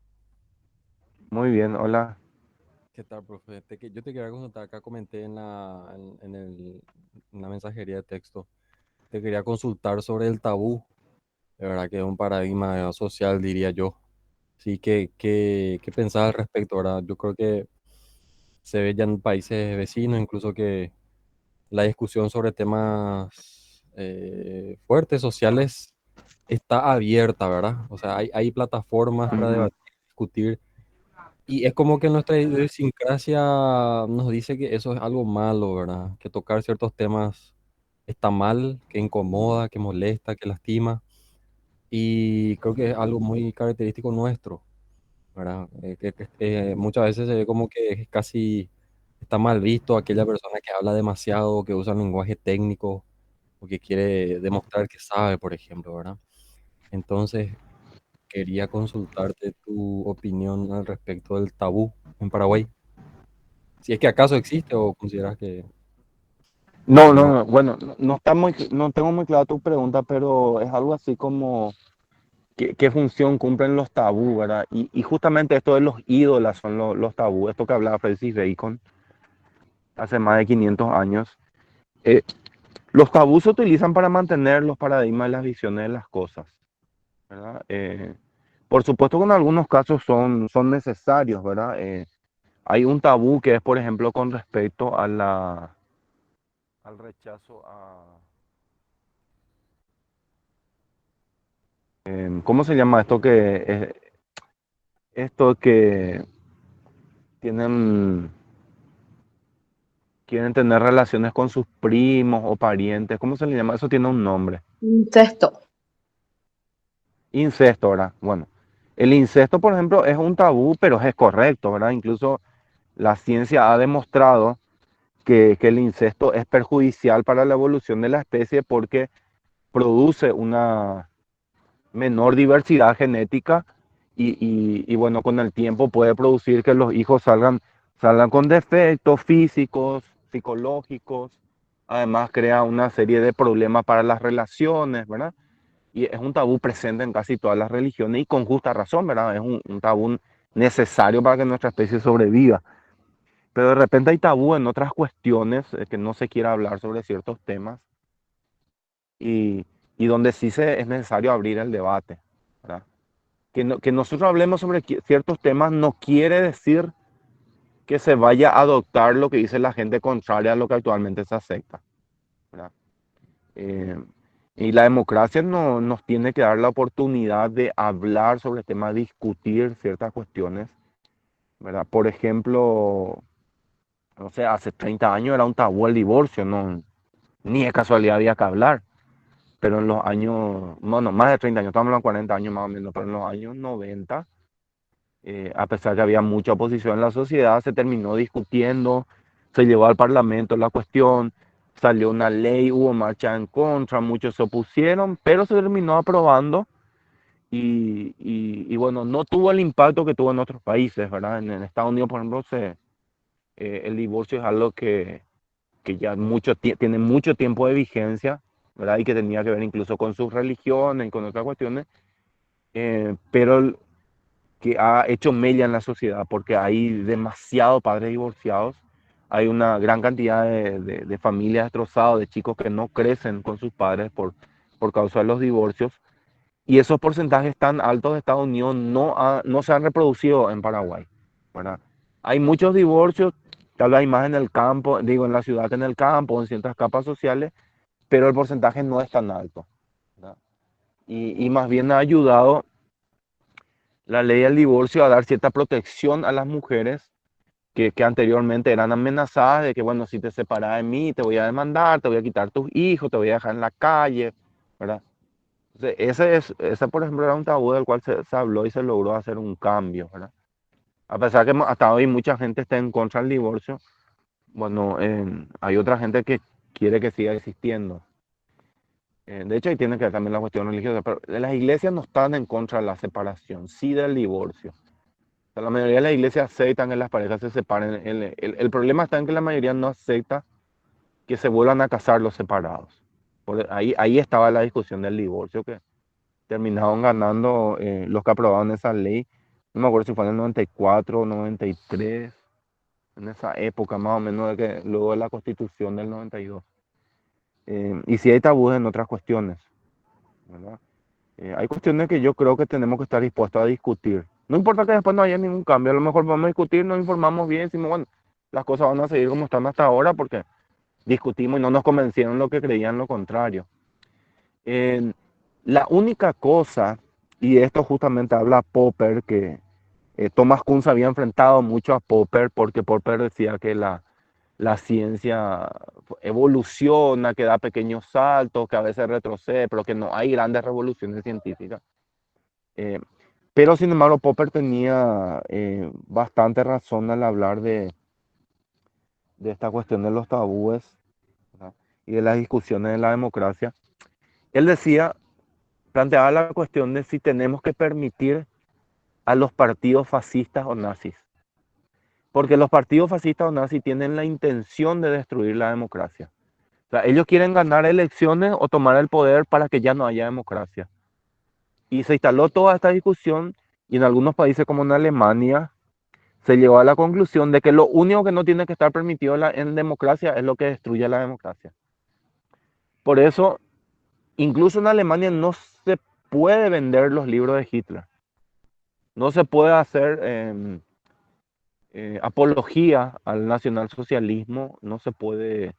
S1: Muy bien, hola.
S9: ¿Qué tal, profe? Yo te quería consultar, acá comenté en la mensajería de texto, te quería consultar sobre el tabú, de verdad que es un paradigma social, diría yo. Sí, ¿qué pensás al respecto, verdad? Yo creo que se ve ya en países vecinos, incluso que la discusión sobre temas fuertes, sociales, está abierta, ¿verdad? O sea, hay plataformas para
S1: Ujú.
S9: debatir, discutir Y es como que nuestra idiosincrasia nos dice que eso es algo malo, ¿verdad? Que tocar ciertos temas está mal, que incomoda, que molesta, que lastima. Y creo que es algo muy característico nuestro, ¿verdad? Muchas veces se ve como que es casi está mal visto aquella persona que habla demasiado, que usa lenguaje técnico o que quiere demostrar que sabe, por ejemplo, ¿verdad? Entonces, quería consultarte tu opinión al respecto del tabú en Paraguay. Si es que acaso existe o consideras
S1: No,
S9: que
S1: no,
S9: no.
S1: no, bueno, no tengo muy clara tu pregunta, pero es algo así como qué función cumplen los tabú, ¿verdad? Y justamente esto de los ídolas son los tabú, esto que hablaba Francis Bacon hace más de 500 años. Eh, los tabús se utilizan para mantener los paradigmas y las visiones de las cosas, ¿verdad? Por supuesto que en algunos casos son necesarios, ¿verdad? Hay un tabú que es, por ejemplo, con respecto al rechazo ¿cómo se llama esto esto que tienen, quieren tener relaciones con sus primos o parientes? ¿Cómo se le llama? Eso tiene un nombre.
S8: Incesto.
S1: Incesto, ¿verdad? Bueno, el incesto, por ejemplo, es un tabú, pero es correcto, ¿verdad? Incluso la ciencia ha demostrado que el incesto es perjudicial para la evolución de la especie porque produce una menor diversidad genética y bueno, con el tiempo puede producir que los hijos salgan con defectos físicos, psicológicos. Además crea una serie de problemas para las relaciones, ¿verdad? Y es un tabú presente en casi todas las religiones y con justa razón, ¿verdad? Es un tabú necesario para que nuestra especie sobreviva. Pero de repente hay tabú en otras cuestiones, que no se quiere hablar sobre ciertos temas y, y donde sí es necesario abrir el debate, ¿verdad? Que nosotros hablemos sobre ciertos temas no quiere decir que se vaya a adoptar lo que dice la gente contraria a lo que actualmente se acepta, ¿verdad? Eh, y la democracia nos tiene que dar la oportunidad de hablar sobre temas, discutir ciertas cuestiones, ¿verdad? Por ejemplo, no sé, hace 30 años era un tabú el divorcio, no, ni de casualidad había que hablar. Pero en los años, bueno, más de 30 años, estamos hablando de 40 años más o menos, pero en los años 90, a pesar que había mucha oposición en la sociedad, se terminó discutiendo, se llevó al Parlamento la cuestión, salió una ley, hubo marcha en contra, muchos se opusieron, pero se terminó aprobando y bueno, no tuvo el impacto que tuvo en otros países, ¿verdad? En Estados Unidos, por ejemplo, el divorcio es algo que ya tiene mucho tiempo de vigencia, ¿verdad? Y que tenía que ver incluso con sus religiones y con otras cuestiones, pero que ha hecho mella en la sociedad porque hay demasiados padres divorciados, hay una gran cantidad de familias destrozadas, de chicos que no crecen con sus padres por causa de los divorcios, y esos porcentajes tan altos de Estados Unidos no se han reproducido en Paraguay, ¿verdad? Hay muchos divorcios, tal vez hay más en el campo, digo, en la ciudad que en el campo, en ciertas capas sociales, pero el porcentaje no es tan alto, ¿verdad? Y más bien ha ayudado la ley del divorcio a dar cierta protección a las mujeres que anteriormente eran amenazadas de que, bueno, si te separas de mí, te voy a demandar, te voy a quitar tus hijos, te voy a dejar en la calle, ¿verdad? Entonces, ese, por ejemplo, era un tabú del cual se habló y se logró hacer un cambio, ¿verdad? A pesar que hasta hoy mucha gente está en contra del divorcio, bueno, hay otra gente que quiere que siga existiendo. De hecho, ahí tiene que ver también la cuestión religiosa, pero las iglesias no están en contra de la separación, sí del divorcio. O sea, la mayoría de las iglesias aceptan que las parejas se separen. El problema está en que la mayoría no acepta que se vuelvan a casar los separados. Ahí estaba la discusión del divorcio, que terminaron ganando los que aprobaron esa ley. No me acuerdo si fue en el 94 o 93, en esa época más o menos, luego de la constitución del 92. Y sí hay tabúes en otras cuestiones, ¿verdad? Hay cuestiones que yo creo que tenemos que estar dispuestos a discutir. No importa que después no haya ningún cambio, a lo mejor vamos a discutir, nos informamos bien, decimos, bueno, las cosas van a seguir como están hasta ahora porque discutimos y no nos convencieron lo que creían lo contrario. La única cosa, y esto justamente habla Popper, Thomas Kuhn se había enfrentado mucho a Popper porque Popper decía que la ciencia evoluciona, que da pequeños saltos, que a veces retrocede, pero que no hay grandes revoluciones científicas. Pero sin embargo, Popper tenía bastante razón al hablar de esta cuestión de los tabúes, ¿verdad? Y de las discusiones de la democracia. Él decía, planteaba la cuestión de si tenemos que permitir a los partidos fascistas o nazis. Porque los partidos fascistas o nazis tienen la intención de destruir la democracia. O sea, ellos quieren ganar elecciones o tomar el poder para que ya no haya democracia. Y se instaló toda esta discusión y en algunos países como en Alemania se llegó a la conclusión de que lo único que no tiene que estar permitido en democracia es lo que destruye la democracia. Por eso, incluso en Alemania no se puede vender los libros de Hitler. No se puede hacer apología al nacionalsocialismo, no se puede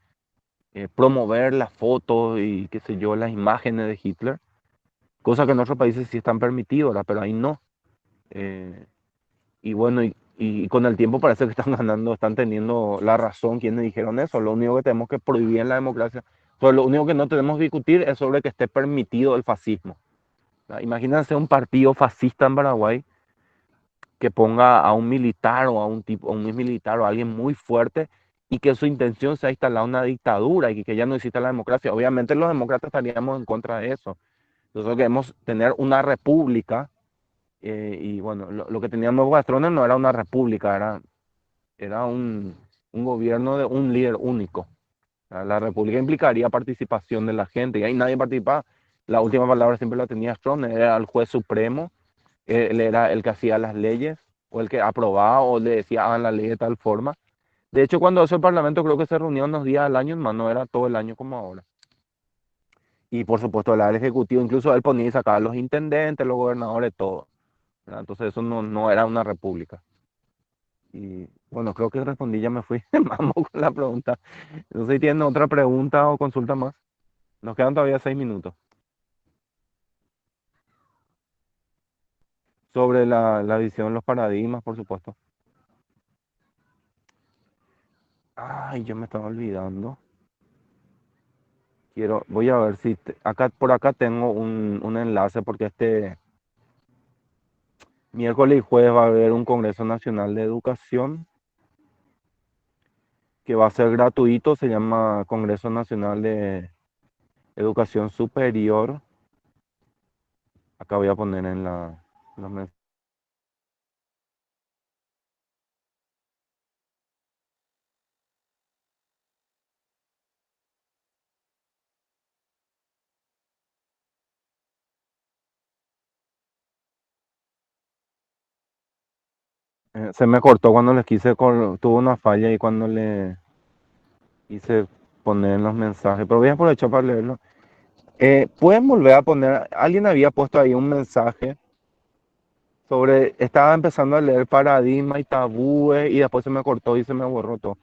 S1: promover las fotos y qué sé yo, las imágenes de Hitler, cosa que en otros países sí están permitidas, ¿verdad? Pero ahí no. Y bueno, y con el tiempo parece que están ganando, están teniendo la razón quienes dijeron eso. Lo único que tenemos que prohibir en la democracia, pues lo único que no tenemos que discutir es sobre que esté permitido el fascismo. Imagínense un partido fascista en Paraguay que ponga a un militar o a un tipo, a un militar o a alguien muy fuerte y que su intención sea instalar una dictadura y que ya no exista la democracia. Obviamente los demócratas estaríamos en contra de eso. Nosotros queremos tener una república y bueno, lo que teníamos Gastrones no era una república, era un gobierno de un líder único. La república implicaría participación de la gente y ahí nadie participaba. La última palabra siempre la tenía Stroessner, era el juez supremo, él era el que hacía las leyes o el que aprobaba o le decía hagan la ley de tal forma. De hecho, cuando eso el Parlamento creo que se reunía unos días al año, más no era todo el año como ahora. Y por supuesto, el Ejecutivo, incluso él ponía y sacaba a los intendentes, los gobernadores, todo, ¿verdad? Entonces eso no era una república. Y bueno, creo que respondí, ya me fui de mambo con la pregunta. No sé si tienen otra pregunta o consulta más. Nos quedan todavía 6 minutos. Sobre la visión, los paradigmas, por supuesto. Ay, yo me estaba olvidando. Voy a ver si por acá tengo un enlace porque este miércoles y jueves va a haber un Congreso Nacional de Educación que va a ser gratuito, se llama Congreso Nacional de Educación Superior. Acá voy a poner en los mensajes. Se me cortó cuando les tuvo una falla y cuando le quise poner en los mensajes, pero voy a aprovechar para leerlo. Pueden volver a poner, alguien había puesto ahí un mensaje estaba empezando a leer paradigma y tabúes y después se me cortó y se me borró todo.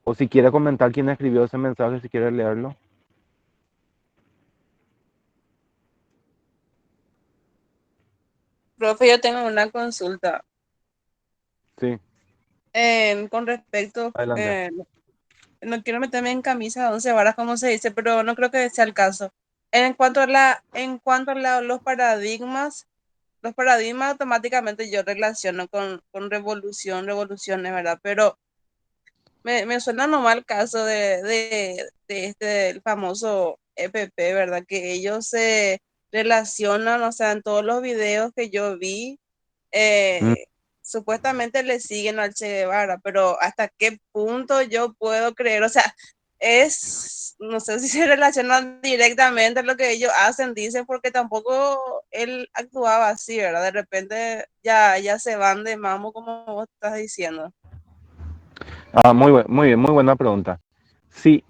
S1: O si quiere comentar quién escribió ese mensaje, si quiere leerlo.
S10: Profe, yo tengo una consulta
S1: Sí,
S10: con respecto,
S1: adelante.
S10: no quiero meterme en camisa de 11 varas, como se dice, pero no creo que sea el caso. En cuanto a los paradigmas automáticamente yo relaciono con revoluciones, ¿verdad? Pero me suena nomás el caso el famoso EPP, ¿verdad? Que ellos se relacionan, o sea, en todos los videos que yo vi,
S1: Mm.
S10: supuestamente le siguen al Che Guevara, pero ¿hasta qué punto yo puedo creer? O sea, no sé si se relacionan directamente a lo que ellos hacen, dicen, porque tampoco él actuaba así, ¿verdad? De repente ya se van de mambo, como vos estás diciendo.
S1: Muy bien, muy buena pregunta. Sí,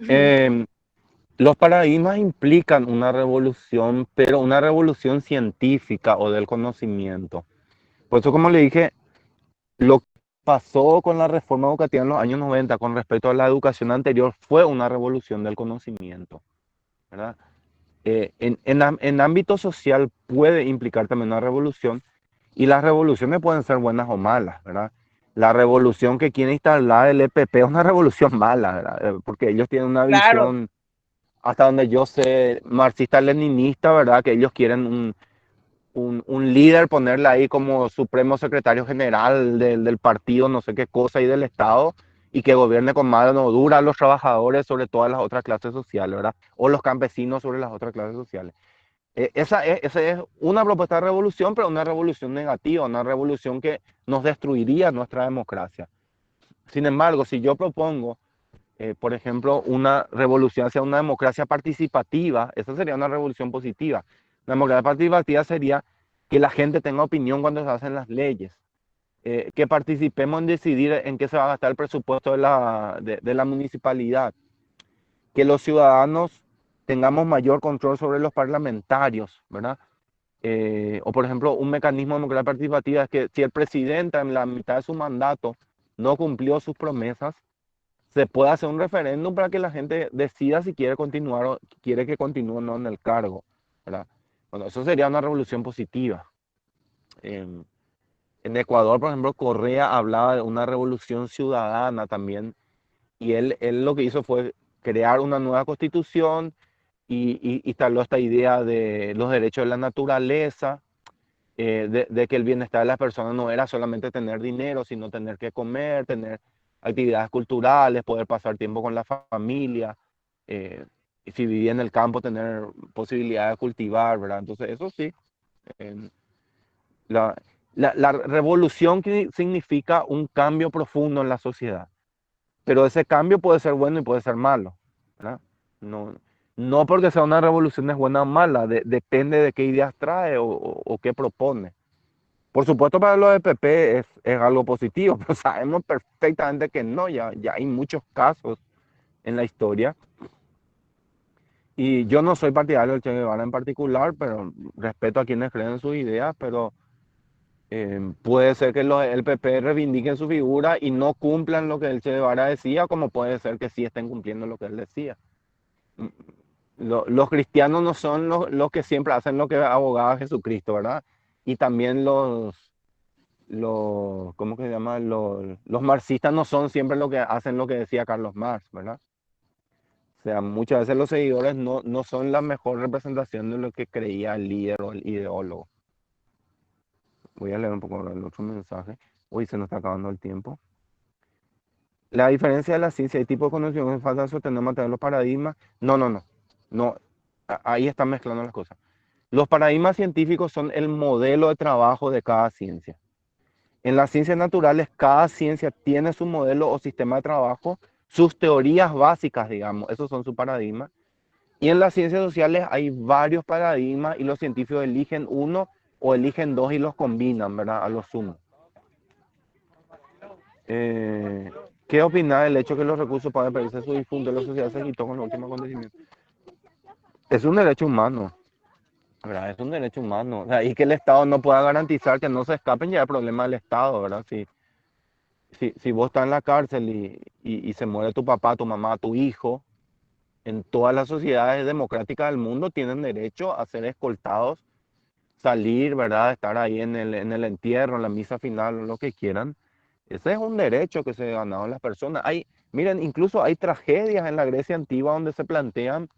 S1: los paradigmas implican una revolución, pero una revolución científica o del conocimiento. Por eso, como le dije, lo que pasó con la reforma educativa en los años 90 con respecto a la educación anterior fue una revolución del conocimiento, ¿verdad? En ámbito social puede implicar también una revolución Y las revoluciones pueden ser buenas o malas, ¿verdad? La revolución que quiere instalar el EPP es una revolución mala, ¿verdad? Porque ellos tienen una
S10: Claro,
S1: visión, hasta donde yo sé, marxista-leninista, ¿verdad? Que ellos quieren un líder, ponerle ahí como supremo secretario general del partido, no sé qué cosa, y del Estado, y que gobierne con mano dura a los trabajadores sobre todas las otras clases sociales, ¿verdad? O los campesinos sobre las otras clases sociales. Esa es una propuesta de revolución, pero una revolución negativa, una revolución que nos destruiría nuestra democracia. Sin embargo, si yo propongo, por ejemplo, una revolución hacia una democracia participativa, esa sería una revolución positiva. La democracia participativa sería que la gente tenga opinión cuando se hacen las leyes, que participemos en decidir en qué se va a gastar el presupuesto de la municipalidad, que los ciudadanos tengamos mayor control sobre los parlamentarios, ¿verdad? O por ejemplo, un mecanismo de democracia participativa es que si el presidente en la mitad de su mandato no cumplió sus promesas, se puede hacer un referéndum para que la gente decida si quiere continuar o quiere que continúe o no en el cargo, ¿verdad? Bueno, eso sería una revolución positiva. En Ecuador, por ejemplo, Correa hablaba de una revolución ciudadana también, y él lo que hizo fue crear una nueva constitución y instaló esta idea de los derechos de la naturaleza, de que el bienestar de las personas no era solamente tener dinero, sino tener que comer, tener actividades culturales, poder pasar tiempo con la familia, y si vivía en el campo, tener posibilidad de cultivar, ¿verdad? Entonces, eso sí. eh, la, la revolución significa un cambio profundo en la sociedad, pero ese cambio puede ser bueno y puede ser malo, ¿verdad? No, no porque sea una revolución es buena o mala, depende de qué ideas trae o qué propone. Por supuesto, para los EPP es algo positivo, pero sabemos perfectamente que no, ya hay muchos casos en la historia. Y yo no soy partidario del Che Guevara en particular, pero respeto a quienes creen en sus ideas, pero puede ser que el PP reivindiquen su figura y no cumplan lo que el Che Guevara decía, como puede ser que sí estén cumpliendo lo que él decía. Mm, los cristianos no son los que siempre hacen lo que abogaba Jesucristo, ¿verdad? Y también ¿cómo que se llama? Los marxistas no son siempre lo que hacen lo que decía Carlos Marx, ¿verdad? O sea, muchas veces los seguidores no son la mejor representación de lo que creía el líder o el ideólogo. Voy a leer un poco el otro mensaje. Uy, se nos está acabando el tiempo. La diferencia de la ciencia y tipo de conocimiento es falta de sostener mantener los paradigmas. No. Ahí están mezclando las cosas. Los paradigmas científicos son el modelo de trabajo de cada ciencia. En las ciencias naturales, cada ciencia tiene su modelo o sistema de trabajo, sus teorías básicas, digamos, esos son sus paradigmas. Y en las ciencias sociales hay varios paradigmas y los científicos eligen uno o eligen dos y los combinan, ¿verdad? A lo sumo. ¿Qué opinas del hecho que los recursos para pedirse su difunto en la sociedad se quitó con el último acontecimiento? Es un derecho humano, ¿verdad? Es un derecho humano. O sea, y que el Estado no pueda garantizar que no se escapen ya el problema del Estado, ¿verdad? Si vos estás en la cárcel y se muere tu papá, tu mamá, tu hijo, en todas las sociedades democráticas del mundo tienen derecho a ser escoltados, salir, ¿verdad? Estar ahí en el entierro, en la misa final, lo que quieran. Ese es un derecho que se ganaron las personas. Miren, incluso hay tragedias en la Grecia antigua donde se plantean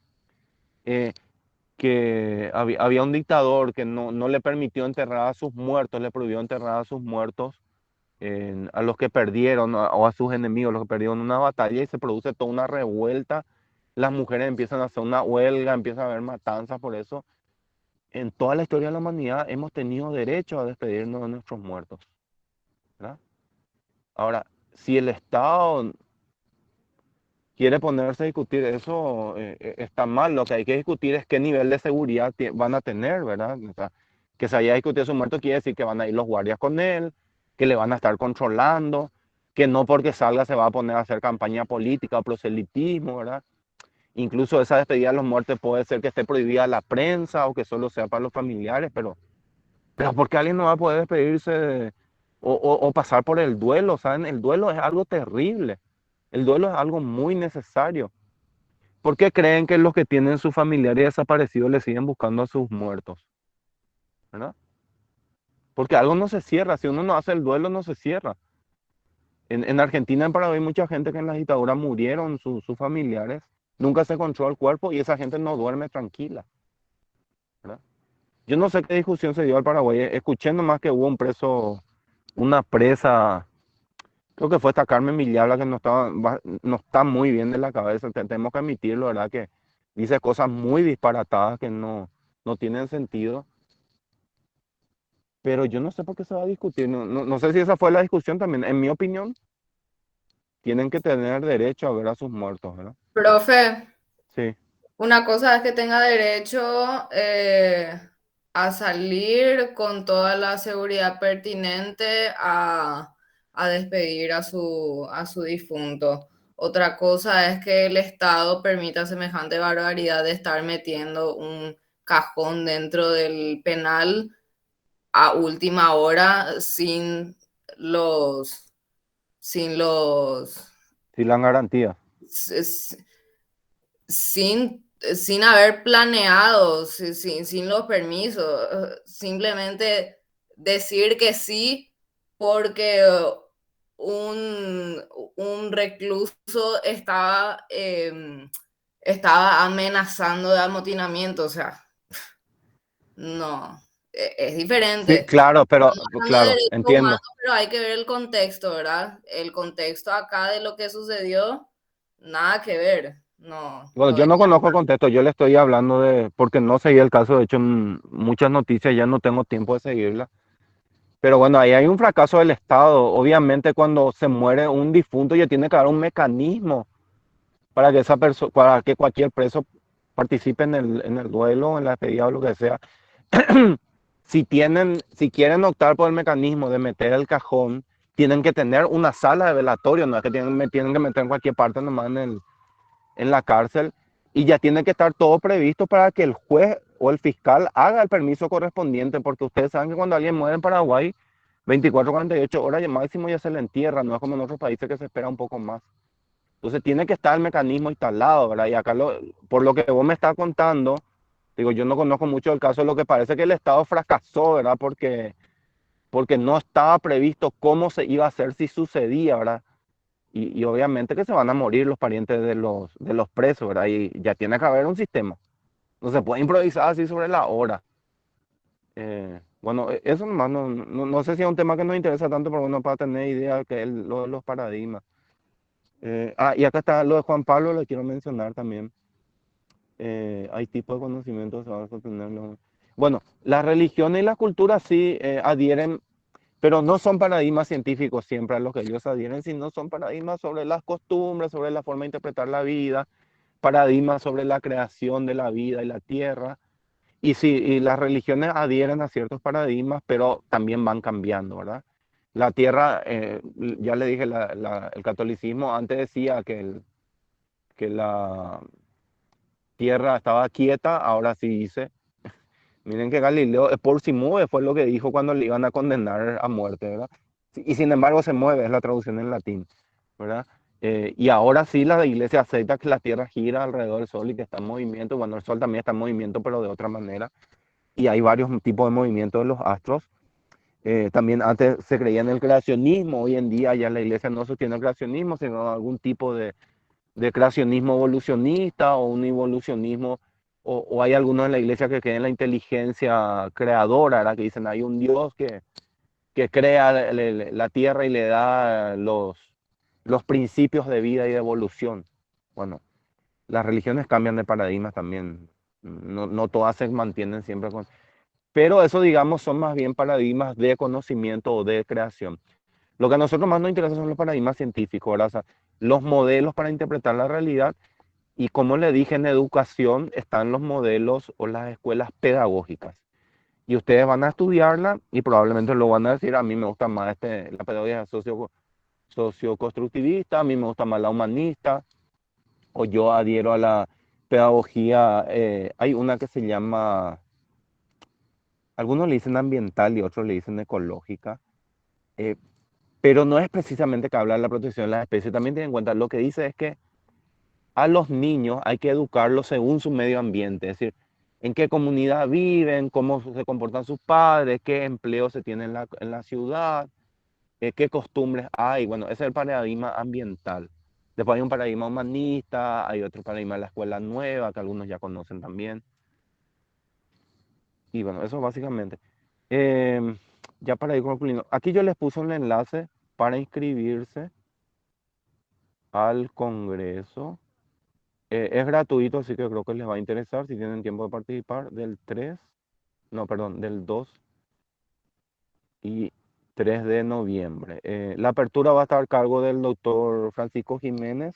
S1: que había un dictador que no le permitió enterrar a sus muertos, le prohibió enterrar a sus muertos, a los que perdieron o a sus enemigos, los que perdieron una batalla, y se produce toda una revuelta. Las mujeres empiezan a hacer una huelga, empieza a haber matanzas por eso. En toda la historia de la humanidad hemos tenido derecho a despedirnos de nuestros muertos, ¿verdad? Ahora, si el Estado quiere ponerse a discutir eso, está mal. Lo que hay que discutir es qué nivel de seguridad van a tener, ¿verdad? O sea, que se haya discutido su muerto quiere decir que van a ir los guardias con él, que le van a estar controlando, que no porque salga se va a poner a hacer campaña política o proselitismo, ¿verdad? Incluso esa despedida de los muertos puede ser que esté prohibida a la prensa o que solo sea para los familiares, pero ¿por qué alguien no va a poder despedirse o pasar por el duelo? ¿Saben? El duelo es algo terrible. El duelo es algo muy necesario. ¿Por qué creen que los que tienen sus familiares desaparecidos le siguen buscando a sus muertos? ¿Verdad? porque algo no se cierra, si uno no hace el duelo no se cierra. En Argentina, en Paraguay, hay mucha gente que en la dictadura murieron, sus familiares, nunca se encontró el cuerpo y esa gente no duerme tranquila, ¿verdad? Yo no sé qué discusión se dio al Paraguay, escuché nomás que hubo un preso, una presa, creo que fue esta Carmen Villalba que no está muy bien de la cabeza, tenemos que admitirlo, ¿verdad? Que dice cosas muy disparatadas que no tienen sentido, pero yo no sé por qué se va a discutir, no sé si esa fue la discusión también, en mi opinión, tienen que tener derecho a ver a sus muertos, ¿verdad?
S3: Profe,
S1: Sí.
S3: una cosa es que tenga derecho a salir con toda la seguridad pertinente a despedir a su difunto. Otra cosa es que el Estado permita semejante barbaridad de estar metiendo un cajón dentro del penal a última hora sin los,
S1: Sí, la garantía.
S3: s- sin haber planeado, sin los permisos, simplemente decir que sí porque un, un recluso estaba amenazando de amotinamiento, o sea, no, es
S1: Sí,
S3: diferente.
S1: claro, pero
S3: Estamos hablando de
S1: claro,
S3: derechos humanos,
S1: entiendo.
S3: pero hay que ver el contexto, ¿verdad? El contexto acá de lo que sucedió, nada que ver. No,
S1: Bueno,
S3: no
S1: yo
S3: es
S1: no conozco el contexto, yo le estoy hablando porque no seguí el caso, de hecho, muchas noticias ya no tengo tiempo de seguirlas. Pero bueno, ahí hay un fracaso del Estado. Obviamente, cuando se muere un difunto, ya tiene que haber un mecanismo para que para que cualquier preso participe en el duelo, en la despedida o lo que sea. Si quieren optar por el mecanismo de meter el cajón, tienen que tener una sala de velatorio, no es que tienen que meter en cualquier parte nomás en la cárcel, y ya tiene que estar todo previsto para que el juez o el fiscal haga el permiso correspondiente, porque ustedes saben que cuando alguien muere en Paraguay, 24, 48 horas y máximo ya se le entierra, no es como en otros países que se espera un poco más. Entonces tiene que estar el mecanismo instalado, ¿verdad? Y acá, por lo que vos me estás contando, digo, yo no conozco mucho el caso, lo que parece que el Estado fracasó, ¿verdad? Porque no estaba previsto cómo se iba a hacer si sucedía, ¿verdad? Y obviamente que se van a morir los parientes de los presos, ¿verdad? Y ya tiene que haber un sistema. No se puede improvisar así sobre la hora. Bueno, eso nomás, no sé si es un tema que nos interesa tanto, pero bueno, para tener idea que es lo de los paradigmas. Y acá está lo de Juan Pablo, lo quiero mencionar también. Hay tipos de conocimientos que se van a sostener. Bueno, las religiones y las culturas sí adhieren, pero no son paradigmas científicos siempre a los que ellos adhieren, sino son paradigmas sobre las costumbres, sobre la forma de interpretar la vida, paradigmas sobre la creación de la vida y la tierra. Y sí, y las religiones adhieren a ciertos paradigmas, pero también van cambiando, ¿verdad? La tierra, ya le dije, el catolicismo antes decía que la tierra estaba quieta, ahora sí dice. Miren que Galileo por si mueve fue lo que dijo cuando le iban a condenar a muerte, ¿verdad? Y sin embargo se mueve, es la traducción en latín, ¿verdad? Y ahora sí la iglesia acepta que la tierra gira alrededor del sol y que está en movimiento. Bueno, el sol también está en movimiento, pero de otra manera. Y hay varios tipos de movimientos de los astros. También antes se creía en el creacionismo, hoy en día ya la iglesia no sostiene el creacionismo, sino algún tipo de creacionismo evolucionista o un evolucionismo, o hay algunos en la iglesia que creen en la inteligencia creadora, ¿verdad? Que dicen hay un Dios que crea la tierra y le da los principios de vida y de evolución. Bueno, las religiones cambian de paradigmas también, no todas se mantienen siempre con... Pero eso, digamos, son más bien paradigmas de conocimiento o de creación. Lo que a nosotros más nos interesa son los paradigmas científicos, ¿verdad? O sea, los modelos para interpretar la realidad. Y como le dije, en educación están los modelos o las escuelas pedagógicas. Y ustedes van a estudiarla y probablemente lo van a decir, a mí me gusta más la pedagogía socioconstructivista, a mí me gusta más la humanista, o yo adhiero a la pedagogía, hay una que se llama, algunos le dicen ambiental y otros le dicen ecológica, eh, pero no es precisamente que habla de la protección de las especies, también tienen en cuenta, lo que dice es que a los niños hay que educarlos según su medio ambiente, es decir, en qué comunidad viven, cómo se comportan sus padres, qué empleo se tiene en la ciudad, qué costumbres hay. Bueno, ese es el paradigma ambiental. Después hay un paradigma humanista, hay otro paradigma de la escuela nueva, que algunos ya conocen también. Y bueno, eso básicamente. Ya para ir concluyendo, aquí yo les puse un enlace para inscribirse al Congreso. Es gratuito, así que creo que les va a interesar si tienen tiempo de participar del 2 y 3 de noviembre. La apertura va a estar a cargo del doctor Francisco Jiménez,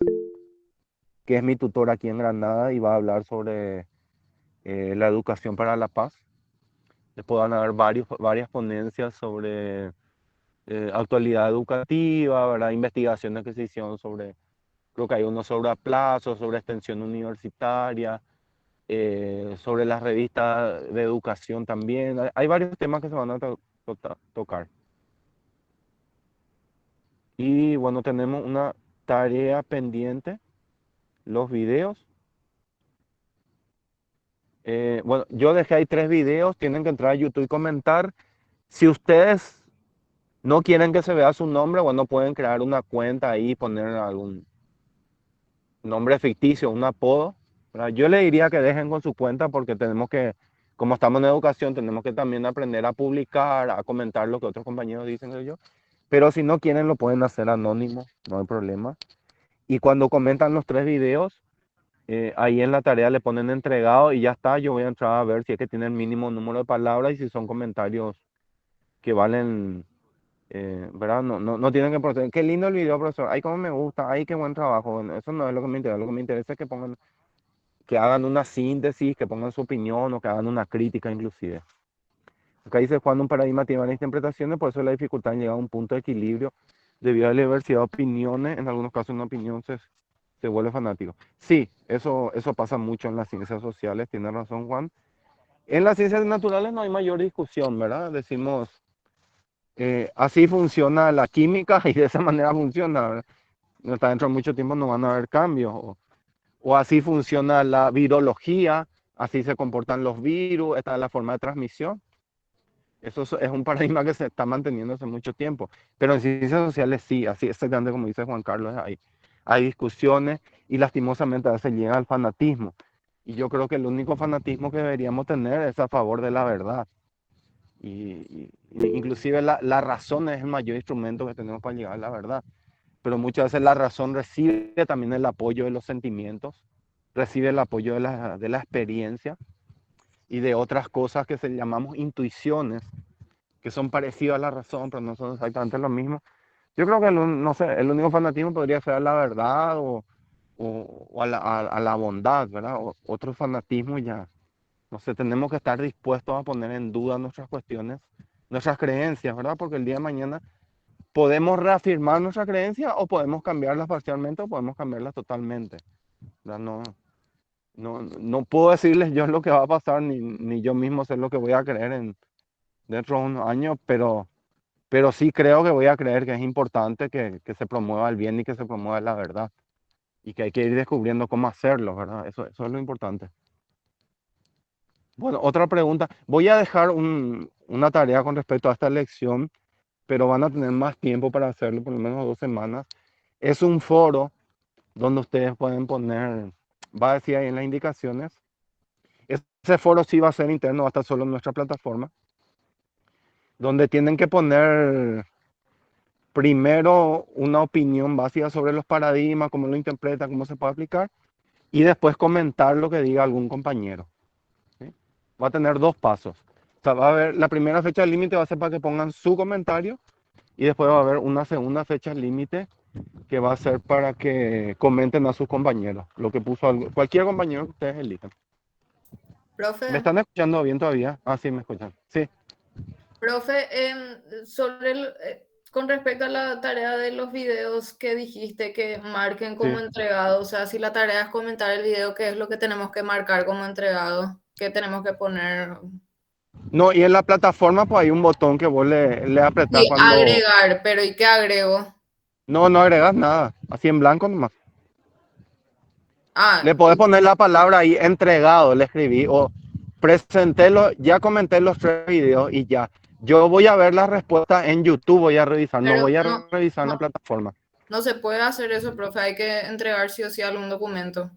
S1: que es mi tutor aquí en Granada y va a hablar sobre la educación para la paz. Después van a haber varias ponencias sobre actualidad educativa, ¿verdad? Investigaciones que se hicieron sobre, creo que hay uno sobre aplazos, sobre extensión universitaria, sobre las revistas de educación también. Hay varios temas que se van a tocar. Y bueno, tenemos una tarea pendiente, los videos. Bueno, yo dejé ahí 3 videos, tienen que entrar a YouTube y comentar. Si ustedes no quieren que se vea su nombre, bueno, pueden crear una cuenta ahí y poner algún nombre ficticio, un apodo, ¿verdad? Yo le diría que dejen con su cuenta porque tenemos que, como estamos en educación, tenemos que también aprender a publicar, a comentar lo que otros compañeros dicen de ellos. Pero si no quieren, lo pueden hacer anónimo, no hay problema. Y cuando comentan los 3 videos, ahí en la tarea le ponen entregado y ya está. Yo voy a entrar a ver si es que tienen el mínimo número de palabras y si son comentarios que valen, ¿verdad? No tienen que proceder. Qué lindo el video, profesor. Ay, cómo me gusta. Ay, qué buen trabajo. Bueno, eso no es lo que me interesa. Lo que me interesa es que pongan, que hagan una síntesis, que pongan su opinión o que hagan una crítica inclusive. Acá dice cuando un paradigma tiene varias interpretaciones, por eso la dificultad en llegar a un punto de equilibrio debido a la diversidad de opiniones. En algunos casos una opinión se vuelve fanático. Sí, eso pasa mucho en las ciencias sociales, tiene razón Juan. En las ciencias naturales no hay mayor discusión, ¿verdad? Decimos, así funciona la química y de esa manera funciona, ¿verdad? Hasta dentro de mucho tiempo no van a haber cambios. O así funciona la virología, así se comportan los virus, esta es la forma de transmisión. Eso es un paradigma que se está manteniendo hace mucho tiempo. Pero en ciencias sociales sí, así exactamente como dice Juan Carlos, hay discusiones y lastimosamente a veces llega al fanatismo. Y yo creo que el único fanatismo que deberíamos tener es a favor de la verdad. Inclusive la razón es el mayor instrumento que tenemos para llegar a la verdad. Pero muchas veces la razón recibe también el apoyo de los sentimientos, recibe el apoyo de la experiencia y de otras cosas que se llamamos intuiciones, que son parecidas a la razón, pero no son exactamente lo mismo. Yo creo que, no sé, el único fanatismo podría ser a la verdad o a la bondad, ¿verdad? Otro fanatismo ya, no sé, tenemos que estar dispuestos a poner en duda nuestras cuestiones, nuestras creencias, ¿verdad? Porque el día de mañana podemos reafirmar nuestra creencia o podemos cambiarlas parcialmente o podemos cambiarlas totalmente. ¿Verdad? No puedo decirles yo lo que va a pasar, ni yo mismo sé lo que voy a creer dentro de unos años, pero sí creo que voy a creer que es importante que se promueva el bien y que se promueva la verdad. Y que hay que ir descubriendo cómo hacerlo, ¿verdad? Eso es lo importante. Bueno, otra pregunta. Voy a dejar una tarea con respecto a esta lección, pero van a tener más tiempo para hacerlo, por lo menos 2 semanas. Es un foro donde ustedes pueden poner, va a decir ahí en las indicaciones. Ese foro sí va a ser interno, va a estar solo en nuestra plataforma, donde tienen que poner primero una opinión básica sobre los paradigmas, cómo lo interpretan, cómo se puede aplicar, y después comentar lo que diga algún compañero. ¿Sí? Va a tener 2 pasos. O sea, va a haber, la primera fecha límite va a ser para que pongan su comentario, y después va a haber una segunda fecha límite que va a ser para que comenten a sus compañeros, lo que puso cualquier compañero que ustedes elijan.
S3: Profe.
S1: ¿Me están escuchando bien todavía? Ah, sí, me escuchan. Sí.
S3: Profe, con respecto a la tarea de los videos que dijiste que marquen como
S1: Sí.
S3: entregado, o sea, si la tarea es comentar el video, ¿qué es lo que tenemos que marcar como entregado? ¿Qué tenemos que poner?
S1: No, y en la plataforma pues hay un botón que vos le apretás
S3: Sí,
S1: cuando...
S3: agregar, pero ¿y qué agrego?
S1: No agregas nada, así en blanco nomás.
S3: Ah,
S1: Le podés poner la palabra ahí, entregado, le escribí, o ya comenté los 3 videos y ya. Yo voy a ver las respuestas en YouTube, voy a revisar, no
S3: Pero
S1: voy a
S3: no,
S1: revisar en la
S3: no,
S1: plataforma.
S3: no se puede hacer eso, profe. Hay que entregar sí o sí algún documento.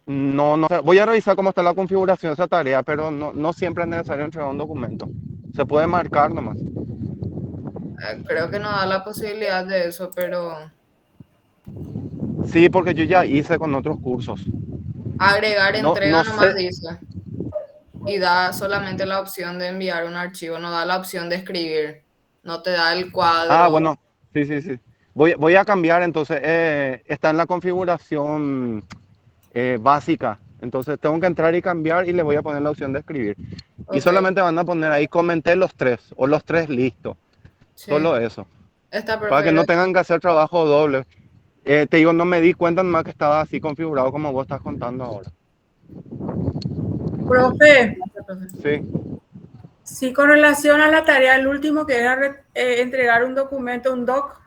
S1: No sé. Voy a revisar cómo está la configuración de esa tarea, pero no siempre es necesario entregar un documento. Se puede marcar nomás.
S3: Creo que no da la posibilidad de eso, pero
S1: Sí, porque yo ya hice con otros cursos.
S3: agregar entrega
S1: No
S3: nomás
S1: sé.
S3: dice. Y da solamente la opción de enviar un archivo, no da la opción de escribir. No te da el
S1: Ah,
S3: cuadro.
S1: bueno, sí. Voy a cambiar, entonces está en la configuración básica. Entonces tengo que entrar y cambiar y le voy a poner la opción de escribir. Y
S3: Ok,
S1: solamente van a poner ahí, comenté los 3 o los 3 listos.
S3: sí.
S1: Solo eso.
S3: Está,
S1: Para
S3: profe,
S1: que no
S3: gracias.
S1: tengan que hacer trabajo doble. Te digo, no me di cuenta más que estaba así configurado como vos estás contando ahora.
S11: Profe,
S1: Sí.
S11: sí, con relación a la tarea, el último que era entregar un documento, un doc.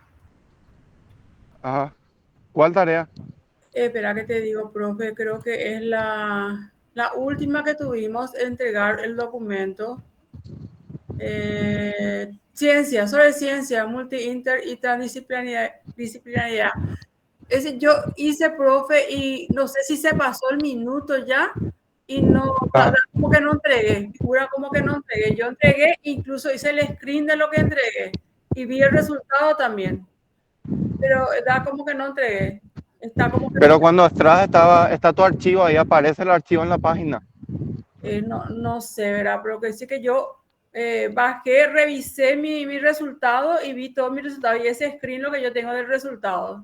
S1: Ajá. ¿Cuál tarea?
S11: Espera que te digo, profe, creo que es la última que tuvimos, entregar el documento. Ciencia, sobre ciencia, multi-inter y transdisciplinaridad. Es decir, yo hice, profe, y no sé si se pasó el minuto ya y no, da como que no entregué, figura como que no entregué. Yo entregué, incluso hice el screen de lo que entregué y vi el resultado también, pero da como que no entregué. Está como que no
S1: Pero
S11: entregué.
S1: cuando atrás está tu archivo, ahí aparece el archivo en la página.
S11: No sé, ¿verdad? Pero que sí que yo bajé, revisé mi resultado y vi todo mi resultado y ese screen lo que yo tengo del resultado.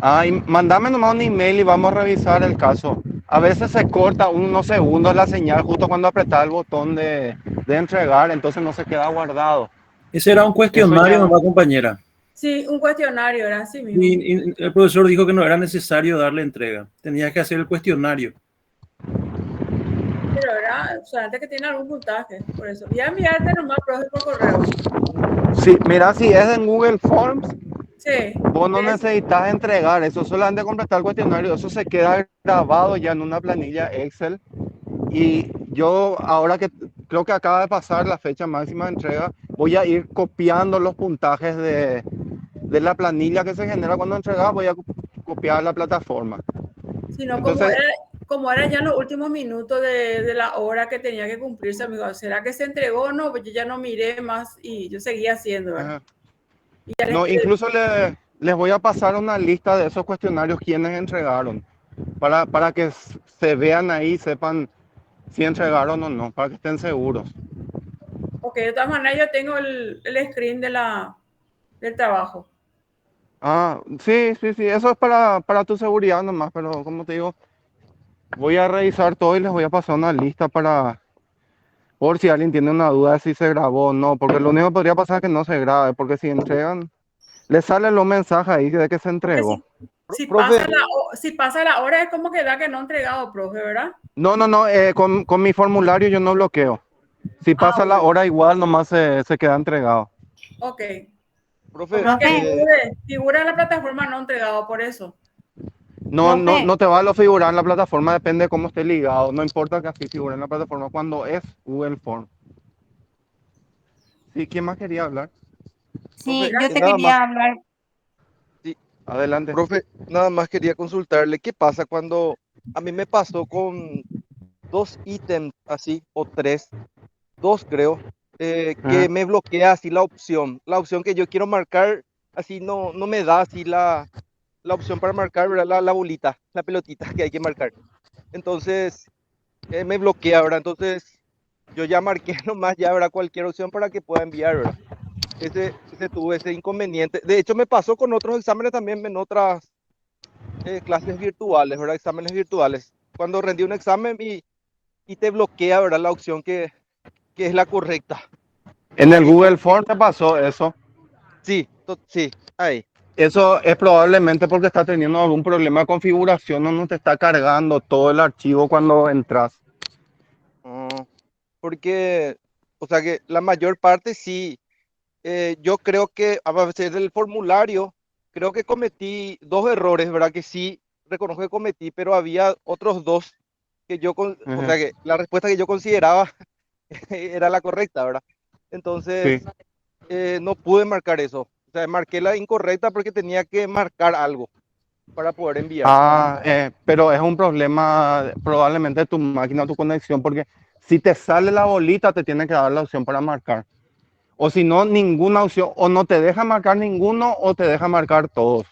S1: Ah, y mandame nomás un email y vamos a revisar el caso. A veces se corta unos segundos la señal justo cuando apretas el botón de entregar, entonces no se queda guardado.
S5: Ese era un
S1: Eso
S5: cuestionario,
S1: ya.
S5: mamá compañera.
S11: Sí, un cuestionario era así mismo.
S5: Y el profesor dijo que no era necesario darle entrega. Tenía que hacer el cuestionario.
S11: Pero era, o sea, antes que tiene algún puntaje, por eso. Voy a enviarte nomás, profe, por correo.
S1: Sí, mira, si es en Google Forms,
S11: Sí,
S1: vos no necesitas entregar, eso solamente completar el cuestionario, eso se queda grabado ya en una planilla Excel. Y yo ahora que creo que acaba de pasar la fecha máxima de entrega, voy a ir copiando los puntajes de la planilla que se genera cuando entregas, voy a copiar la plataforma.
S11: sino
S1: Entonces,
S11: como era ya los últimos minutos de la hora que tenía que cumplirse, amigo. ¿Será que se entregó o no? Pues yo ya no miré más y yo seguía haciendo, ¿verdad?
S1: ajá.
S11: Y ya
S1: No, incluso les voy a pasar una lista de esos cuestionarios quienes entregaron, para que se vean ahí, sepan si entregaron o no, para que estén seguros.
S11: Ok, de todas maneras yo tengo el screen del trabajo.
S1: Ah, sí, eso es para tu seguridad nomás, pero como te digo, voy a revisar todo y les voy a pasar una lista por si alguien tiene una duda de si se grabó o no, porque lo único que podría pasar es que no se grabe, porque si entregan, les salen los mensajes ahí de que se
S11: Porque
S1: entregó.
S11: si
S1: Profe,
S11: pasa la hora es como que da que no ha entregado, profe, ¿verdad?
S1: no, con mi formulario yo no bloqueo. Si
S11: Ah,
S1: pasa la
S11: bueno,
S1: hora igual, nomás se queda entregado.
S11: ok.
S12: Profe,
S11: Porque figura en la plataforma no entregado, por eso.
S1: No te va a lo figurar en la plataforma, depende de cómo esté ligado. No importa que así figure en la plataforma cuando es Google Form. Sí, ¿quién más quería hablar?
S12: profe,
S11: Gracias.
S12: nada más, sí,
S1: Adelante.
S12: profe, nada más quería consultarle qué pasa cuando a mí me pasó con 2 ítems así, o 3, 2 creo, que
S1: Ajá.
S12: me bloquea así la opción que yo quiero marcar, así no me da así la opción para marcar, ¿verdad? La bolita, la pelotita que hay que marcar. Entonces, me bloquea, ¿verdad? Entonces, yo ya marqué nomás, ya habrá cualquier opción para que pueda enviar, ¿verdad? Ese tuvo ese inconveniente. De hecho, me pasó con otros exámenes también en otras clases virtuales, ¿verdad? Exámenes virtuales. Cuando rendí un examen y te bloquea, ¿verdad? La opción que es la correcta.
S1: En el
S12: Ahí
S1: Google
S12: como que,
S1: Form te pasó eso.
S12: sí, sí, ahí.
S1: Eso es probablemente porque está teniendo algún problema de configuración o no te está cargando todo el archivo cuando entras.
S12: Porque, o sea que la mayor parte sí. Yo creo que a veces del formulario, creo que cometí 2 errores, ¿verdad? Que sí reconozco que cometí, pero había otros 2 o sea, que la respuesta que yo consideraba era la correcta, ¿verdad? Entonces, no pude marcar eso. O sea, marqué la incorrecta porque tenía que marcar algo para poder enviar.
S1: Pero es un problema probablemente de tu máquina o tu conexión, porque si te sale la bolita, te tiene que dar la opción para marcar. O si no, ninguna opción, o no te deja marcar ninguno, o te deja marcar todos.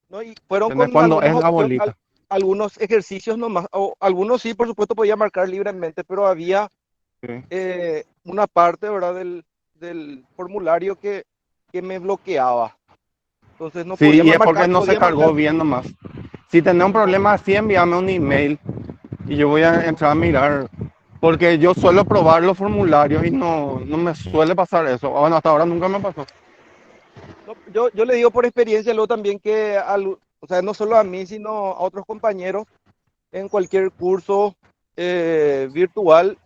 S12: ¿No? Y fueron
S1: ¿Entendés?
S12: con
S1: Cuando es
S12: algunas
S1: la bolita.
S12: algunos ejercicios nomás, o algunos sí, por supuesto, podía marcar libremente, pero había una parte, ¿verdad? del formulario que me bloqueaba. Entonces no
S1: Sí,
S12: podía
S1: y es porque
S12: marcar,
S1: no se
S12: podía
S1: cargó
S12: marcar.
S1: bien nomás. Si tenés un problema así, envíame un email y yo voy a entrar a mirar. Porque yo suelo probar los formularios y no me suele pasar eso. Bueno, hasta ahora nunca me pasó.
S12: No, yo le digo por experiencia luego también que, o sea, no solo a mí, sino a otros compañeros, en cualquier curso virtual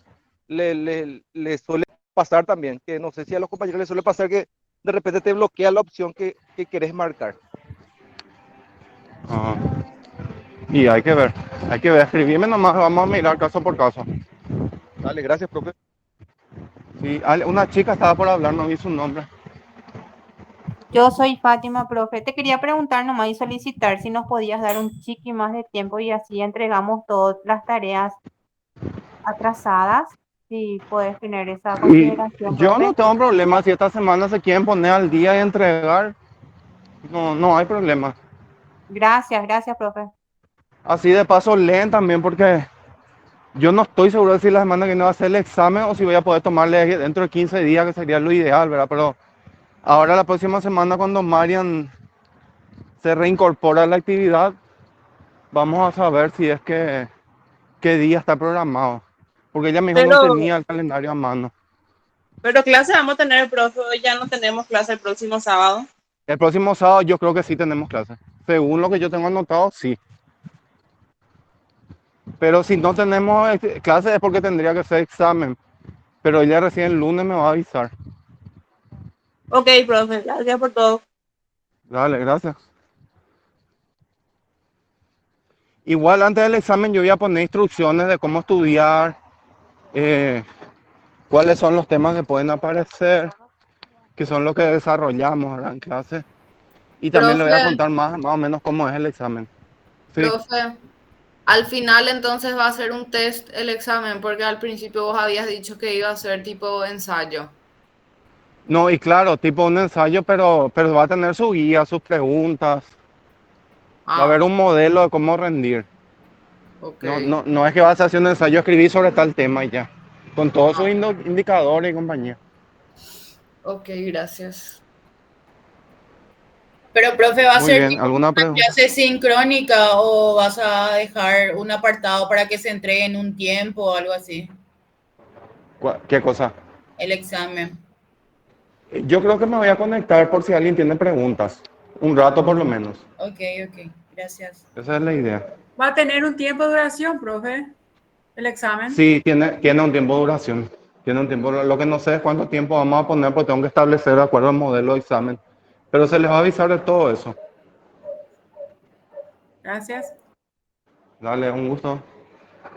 S12: le suele pasar también, que no sé si a los compañeros les suele pasar que de repente te bloquea la opción que querés marcar.
S1: Ah. Y hay que ver, escribirme nomás, vamos a mirar caso por caso.
S12: Dale, gracias, profe.
S1: Sí, una chica estaba por hablar, no vi su nombre.
S13: Yo soy Fátima, profe. Te quería preguntar nomás y solicitar si nos podías dar un chiqui más de tiempo y así entregamos todas las tareas atrasadas. Si puedes tener esa
S1: Y
S13: consideración,
S1: yo no
S13: profe.
S1: tengo problema, si esta semana se quieren poner al día y entregar, no hay problema.
S13: Gracias, profe.
S1: Así de paso leen también porque yo no estoy seguro de si la semana que viene va a ser el examen o si voy a poder tomarle dentro de 15 días, que sería lo ideal, ¿verdad? Pero ahora la próxima semana cuando Marian se reincorpora a la actividad, vamos a saber si es que qué día está programado. Porque ella mismo no tenía el calendario a mano.
S10: Pero clase vamos a tener, profe, hoy ya no tenemos clase el próximo sábado.
S1: El próximo sábado yo creo que sí tenemos clase. Según lo que yo tengo anotado, sí. Pero si no tenemos clase es porque tendría que ser examen. Pero ella recién el lunes me va a avisar.
S10: Ok, profe, gracias por todo.
S1: Dale, gracias. Igual antes del examen yo voy a poner instrucciones de cómo estudiar, cuáles son los temas que pueden aparecer, que son los que desarrollamos, ¿verdad? En clase. Y también le voy a
S3: Profe,
S1: contar más o menos cómo es el examen. Sí.
S3: profe, al final entonces va a ser un test el examen, porque al principio vos habías dicho que iba a ser tipo ensayo.
S1: No, y claro, tipo un ensayo, pero va a tener su guía, sus preguntas. Va a haber un modelo de cómo rendir.
S3: Ok.
S1: No es que vas a hacer un ensayo, escribir sobre tal tema y ya. Con todos sus indicadores y compañía.
S3: Ok, gracias. Pero, profe, ¿va a
S1: Muy
S3: ser
S1: bien,
S3: tipo
S1: ¿alguna
S3: una
S1: pregunta?
S3: clase sincrónica o vas a dejar un apartado para que se entregue en un tiempo o algo así?
S1: ¿Qué cosa?
S3: El examen.
S1: Yo creo que me voy a conectar por si alguien tiene preguntas. Un rato por lo menos.
S3: Ok, gracias.
S1: Esa es la idea.
S11: ¿Va a tener un tiempo de duración, profe, el examen?
S1: Sí, tiene un tiempo de duración. Tiene un tiempo. Lo que no sé es cuánto tiempo vamos a poner, porque tengo que establecer de acuerdo al modelo de examen. Pero se les va a avisar de todo eso.
S11: Gracias.
S1: Dale, un gusto.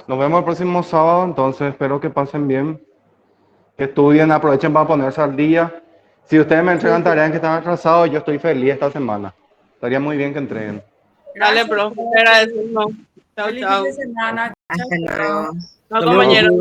S1: Nos vemos el próximo sábado, entonces espero que pasen bien. Que estudien, aprovechen para ponerse al día. Si ustedes me entregan tareas que están atrasados, yo estoy feliz esta semana. Estaría muy bien que entreguen.
S10: Dale, profe, te agradecemos. Chao,
S11: Feliz
S10: chao.
S11: fin de semana.
S3: Hasta luego.
S10: Chao, compañeros.